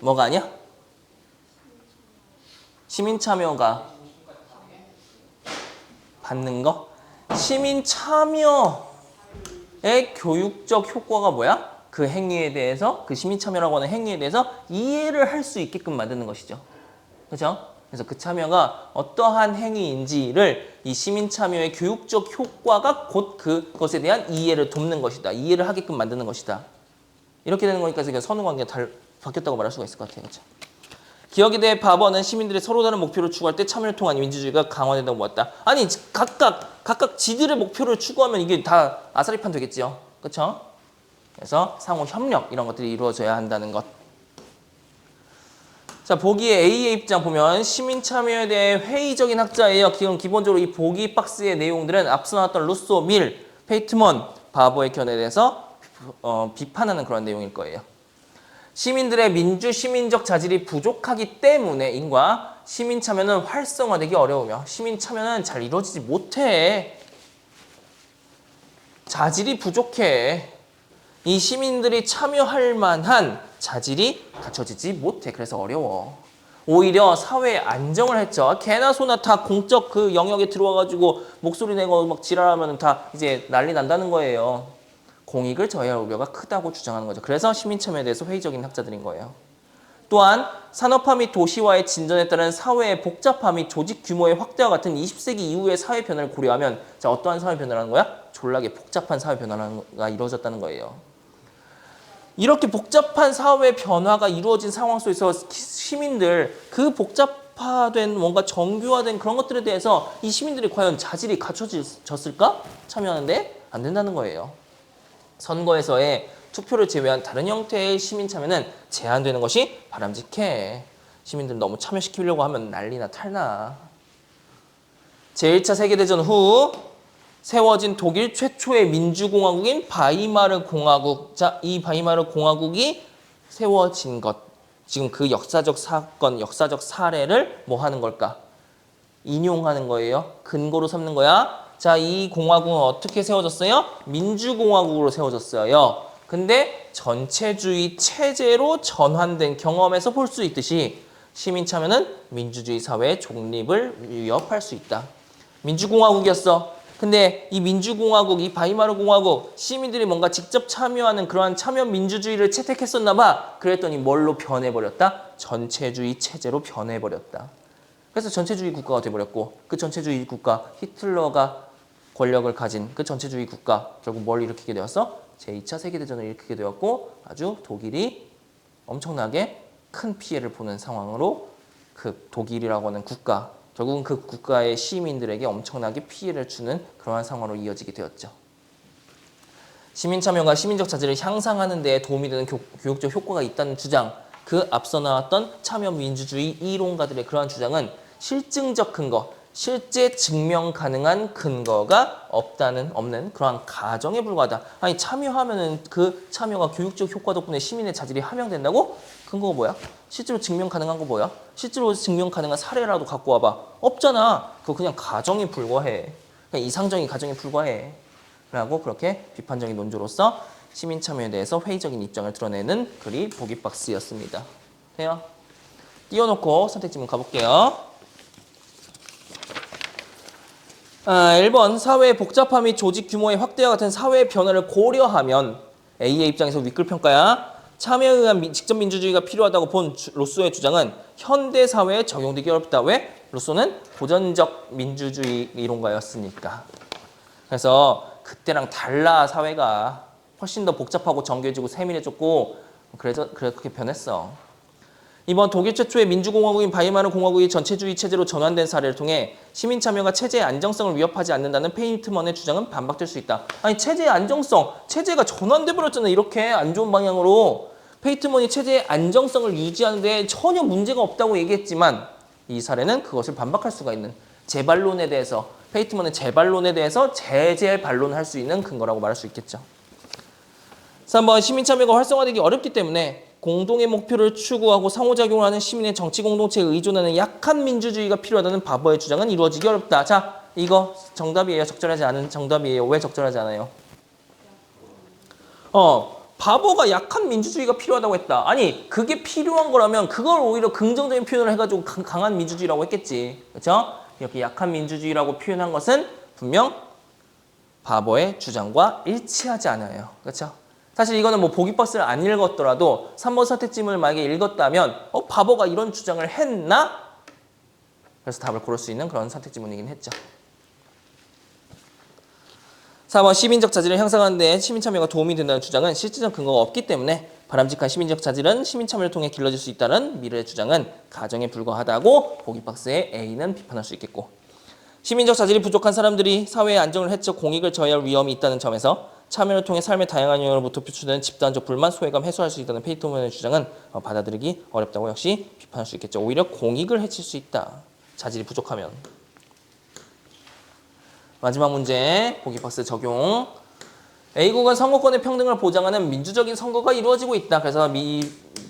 뭐가 아니야? 시민 참여가 받는 거? 시민 참여의 교육적 효과가 뭐야? 그 행위에 대해서, 그 시민 참여라고 하는 행위에 대해서 이해를 할 수 있게끔 만드는 것이죠. 그렇죠? 그래서 그 참여가 어떠한 행위인지를 이 시민 참여의 교육적 효과가 곧 그것에 대한 이해를 돕는 것이다. 이해를 하게끔 만드는 것이다. 이렇게 되는 거니까 지금 선후관계가 바뀌었다고 말할 수가 있을 것 같아요. 그렇죠? 기억에 대해 바버는 시민들이 서로 다른 목표를 추구할 때 참여를 통한 민주주의가 강화된다고 보았다. 아니 각각 지들의 목표를 추구하면 이게 다 아사리판 되겠지요. 그렇죠? 그래서 상호 협력 이런 것들이 이루어져야 한다는 것. 자, 보기의 A의 입장 보면 시민 참여에 대해 회의적인 학자예요. 기본적으로 이 보기 박스의 내용들은 앞서 나왔던 루소, 밀, 페이트먼, 바버의 견해에 대해서 비판하는 그런 내용일 거예요. 시민들의 시민적 자질이 부족하기 때문에 인과 시민 참여는 활성화되기 어려우며 시민 참여는 잘 이루어지지 못해. 자질이 부족해. 이 시민들이 참여할 만한 자질이 갖춰지지 못해. 그래서 어려워. 오히려 사회의 안정을 했죠. 개나 소나 다 공적 그 영역에 들어와가지고 목소리 내고 막 지랄하면 다 이제 난리 난다는 거예요. 공익을 저해할 우려가 크다고 주장하는 거죠. 그래서 시민참여에 대해서 회의적인 학자들인 거예요. 또한 산업화 및 도시화의 진전에 따른 사회의 복잡화 및 조직 규모의 확대와 같은 20세기 이후의 사회 변화를 고려하면 자, 어떠한 사회 변화라는 거야? 졸라게 복잡한 사회 변화가 이루어졌다는 거예요. 이렇게 복잡한 사회 변화가 이루어진 상황 속에서 시민들 그 복잡화된 뭔가 정교화된 그런 것들에 대해서 이 시민들이 과연 자질이 갖춰졌을까? 참여하는데 안 된다는 거예요. 선거에서의 투표를 제외한 다른 형태의 시민 참여는 제한되는 것이 바람직해. 시민들 너무 참여시키려고 하면 난리나 탈나. 제1차 세계대전 후 세워진 독일 최초의 민주공화국인 바이마르 공화국. 자, 이 바이마르 공화국이 세워진 것. 지금 그 역사적 사건, 역사적 사례를 뭐 하는 걸까? 인용하는 거예요. 근거로 삼는 거야. 자, 이 공화국은 어떻게 세워졌어요? 민주공화국으로 세워졌어요. 근데 전체주의 체제로 전환된 경험에서 볼 수 있듯이 시민 참여는 민주주의 사회의 존립을 위협할 수 있다. 민주공화국이었어. 근데 이 민주공화국, 이 바이마르 공화국, 시민들이 뭔가 직접 참여하는 그러한 참여 민주주의를 채택했었나 봐. 그랬더니 뭘로 변해버렸다? 전체주의 체제로 변해버렸다. 그래서 전체주의 국가가 돼버렸고 그 전체주의 국가, 히틀러가 권력을 가진 그 전체주의 국가 결국 뭘 일으키게 되었어? 제2차 세계대전을 일으키게 되었고 아주 독일이 엄청나게 큰 피해를 보는 상황으로 그 독일이라고 하는 국가 결국은 그 국가의 시민들에게 엄청나게 피해를 주는 그러한 상황으로 이어지게 되었죠. 시민 참여가 시민적 자질을 향상하는 데 도움이 되는 교육적 효과가 있다는 주장, 그 앞서 나왔던 참여 민주주의 이론가들의 그러한 주장은 실증적 근거, 실제 증명 가능한 근거가 없는 그러한 가정에 불과하다. 아니 참여하면은 그 참여가 교육적 효과 덕분에 시민의 자질이 함양된다고? 근거가 뭐야? 실제로 증명 가능한 거 뭐야? 실제로 증명 가능한 사례라도 갖고 와봐. 없잖아. 그거 그냥 가정에 불과해. 그냥 이상적인 가정에 불과해. 라고 그렇게 비판적인 논조로서 시민 참여에 대해서 회의적인 입장을 드러내는 글이 보기박스였습니다. 돼요? 띄워놓고 선택 지문 가볼게요. 1번 사회의 복잡함 및 조직 규모의 확대와 같은 사회의 변화를 고려하면 A의 입장에서 윗글평가야. 참여에 의한 직접 민주주의가 필요하다고 본 로스의 주장은 현대 사회에 적용되기 어렵다. 왜? 루소는 고전적 민주주의 이론가였으니까. 그래서 그때랑 달라 사회가 훨씬 더 복잡하고 정교해지고 세밀해졌고 그래서 그렇게 변했어. 이번 독일 최초의 민주공화국인 바이마르 공화국이 전체주의 체제로 전환된 사례를 통해 시민 참여가 체제의 안정성을 위협하지 않는다는 페이트먼의 주장은 반박될 수 있다. 아니 체제의 안정성, 체제가 전환돼 버렸잖아. 이렇게 안 좋은 방향으로. 페이트먼이 체제의 안정성을 유지하는 데 전혀 문제가 없다고 얘기했지만 이 사례는 그것을 반박할 수가 있는 재반론에 대해서 페이트먼의 재반론에 대해서 재반론할 수 있는 근거라고 말할 수 있겠죠. 3번 시민 참여가 활성화되기 어렵기 때문에 공동의 목표를 추구하고 상호작용을 하는 시민의 정치 공동체에 의존하는 약한 민주주의가 필요하다는 바버의 주장은 이루어지기 어렵다. 자, 이거 정답이에요. 적절하지 않은 정답이에요. 왜 적절하지 않아요? 바버가 약한 민주주의가 필요하다고 했다. 아니, 그게 필요한 거라면 그걸 오히려 긍정적인 표현을 해가지고 강한 민주주의라고 했겠지. 그렇죠? 이렇게 약한 민주주의라고 표현한 것은 분명 바버의 주장과 일치하지 않아요. 그렇죠? 사실 이거는 뭐 보기버스를 안 읽었더라도 3번 선택지문을 만약에 읽었다면 바버가 이런 주장을 했나? 그래서 답을 고를 수 있는 그런 선택지문이긴 했죠. 4번 시민적 자질을 향상하는 데 시민 참여가 도움이 된다는 주장은 실질적 근거가 없기 때문에 바람직한 시민적 자질은 시민 참여를 통해 길러질 수 있다는 미래의 주장은 가정에 불과하다고 보기박스의 A는 비판할 수 있겠고, 시민적 자질이 부족한 사람들이 사회의 안정을 해쳐 공익을 저해할 위험이 있다는 점에서 참여를 통해 삶의 다양한 영역으로부터 표출되는 집단적 불만, 소외감 해소할 수 있다는 페이트먼의 주장은 받아들이기 어렵다고 역시 비판할 수 있겠죠. 오히려 공익을 해칠 수 있다. 자질이 부족하면. 마지막 문제 보기박스 적용. A국은 선거권의 평등을 보장하는 민주적인 선거가 이루어지고 있다. 그래서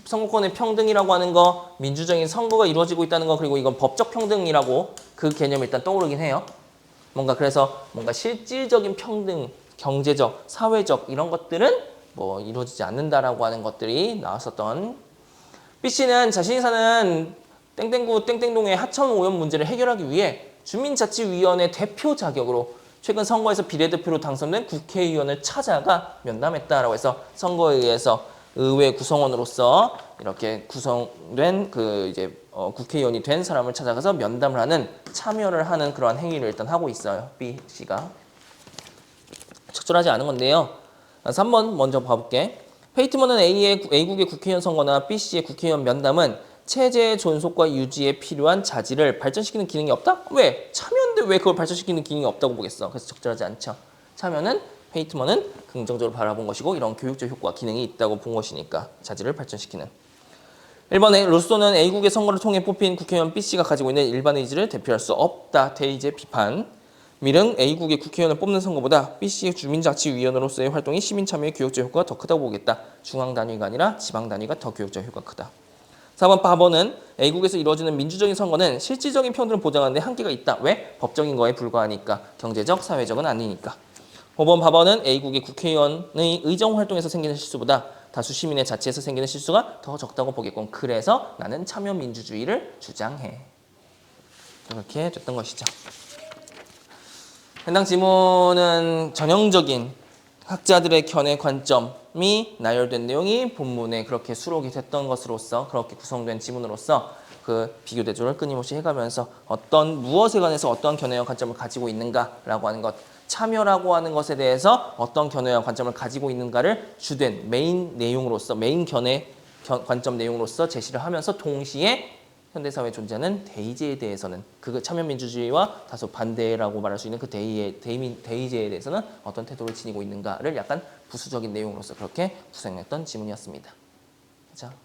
선거권의 평등이라고 하는 거, 민주적인 선거가 이루어지고 있다는 거, 그리고 이건 법적 평등이라고 그 개념이 일단 떠오르긴 해요. 그래서 뭔가 실질적인 평등, 경제적, 사회적 이런 것들은 뭐 이루어지지 않는다라고 하는 것들이 나왔었던. B씨는 자신이 사는 땡땡구 땡땡동의 하천 오염 문제를 해결하기 위해 주민자치위원회 대표 자격으로 최근 선거에서 비례대표로 당선된 국회의원을 찾아가 면담했다라고 해서 선거에 의해서 의회 구성원으로서 이렇게 구성된 국회의원이 된 사람을 찾아가서 면담을 하는, 참여를 하는 그러한 행위를 일단 하고 있어요. B씨가. 적절하지 않은 건데요. 3번 먼저 봐볼게. 페이트먼은 A국의 국회의원 선거나 B씨의 국회의원 면담은 체제의 존속과 유지에 필요한 자질을 발전시키는 기능이 없다? 왜? 참여인데 왜 그걸 발전시키는 기능이 없다고 보겠어? 그래서 적절하지 않죠. 참여는 페이트먼은 긍정적으로 바라본 것이고 이런 교육적 효과, 기능이 있다고 본 것이니까 자질을 발전시키는. 1번에 루소는 A국의 선거를 통해 뽑힌 국회의원 B씨가 가지고 있는 일반 의지를 대표할 수 없다. 대의제 비판. 밀은 A국의 국회의원을 뽑는 선거보다 B씨의 주민자치위원으로서의 활동이 시민 참여의 교육적 효과가 더 크다고 보겠다. 중앙 단위가 아니라 지방 단위가 더 교육적 효과가 크다. 4번 바버는 A국에서 이루어지는 민주적인 선거는 실질적인 평등을 보장하는 데 한계가 있다. 왜? 법적인 거에 불과하니까. 경제적, 사회적은 아니니까. 5번 바버는 A국의 국회의원의 의정 활동에서 생기는 실수보다 다수 시민의 자치에서 생기는 실수가 더 적다고 보겠고, 그래서 나는 참여 민주주의를 주장해. 이렇게 됐던 것이죠. 해당 지문은 전형적인 학자들의 견해 관점이 나열된 내용이 본문에 그렇게 수록이 됐던 것으로서, 그렇게 구성된 지문으로서 그 비교 대조를 끊임없이 해가면서 무엇에 관해서 어떤 견해와 관점을 가지고 있는가라고 하는 것, 참여라고 하는 것에 대해서 어떤 견해와 관점을 가지고 있는가를 주된 메인 내용으로서, 메인 관점 내용으로서 제시를 하면서 동시에 현대사회에 존재하는 대의제에 대해서는, 그 참여민주주의와 다소 반대라고 말할 수 있는 그 대의제에 대해서는 어떤 태도를 지니고 있는가를 약간 부수적인 내용으로서 그렇게 구성했던 지문이었습니다. 그렇죠?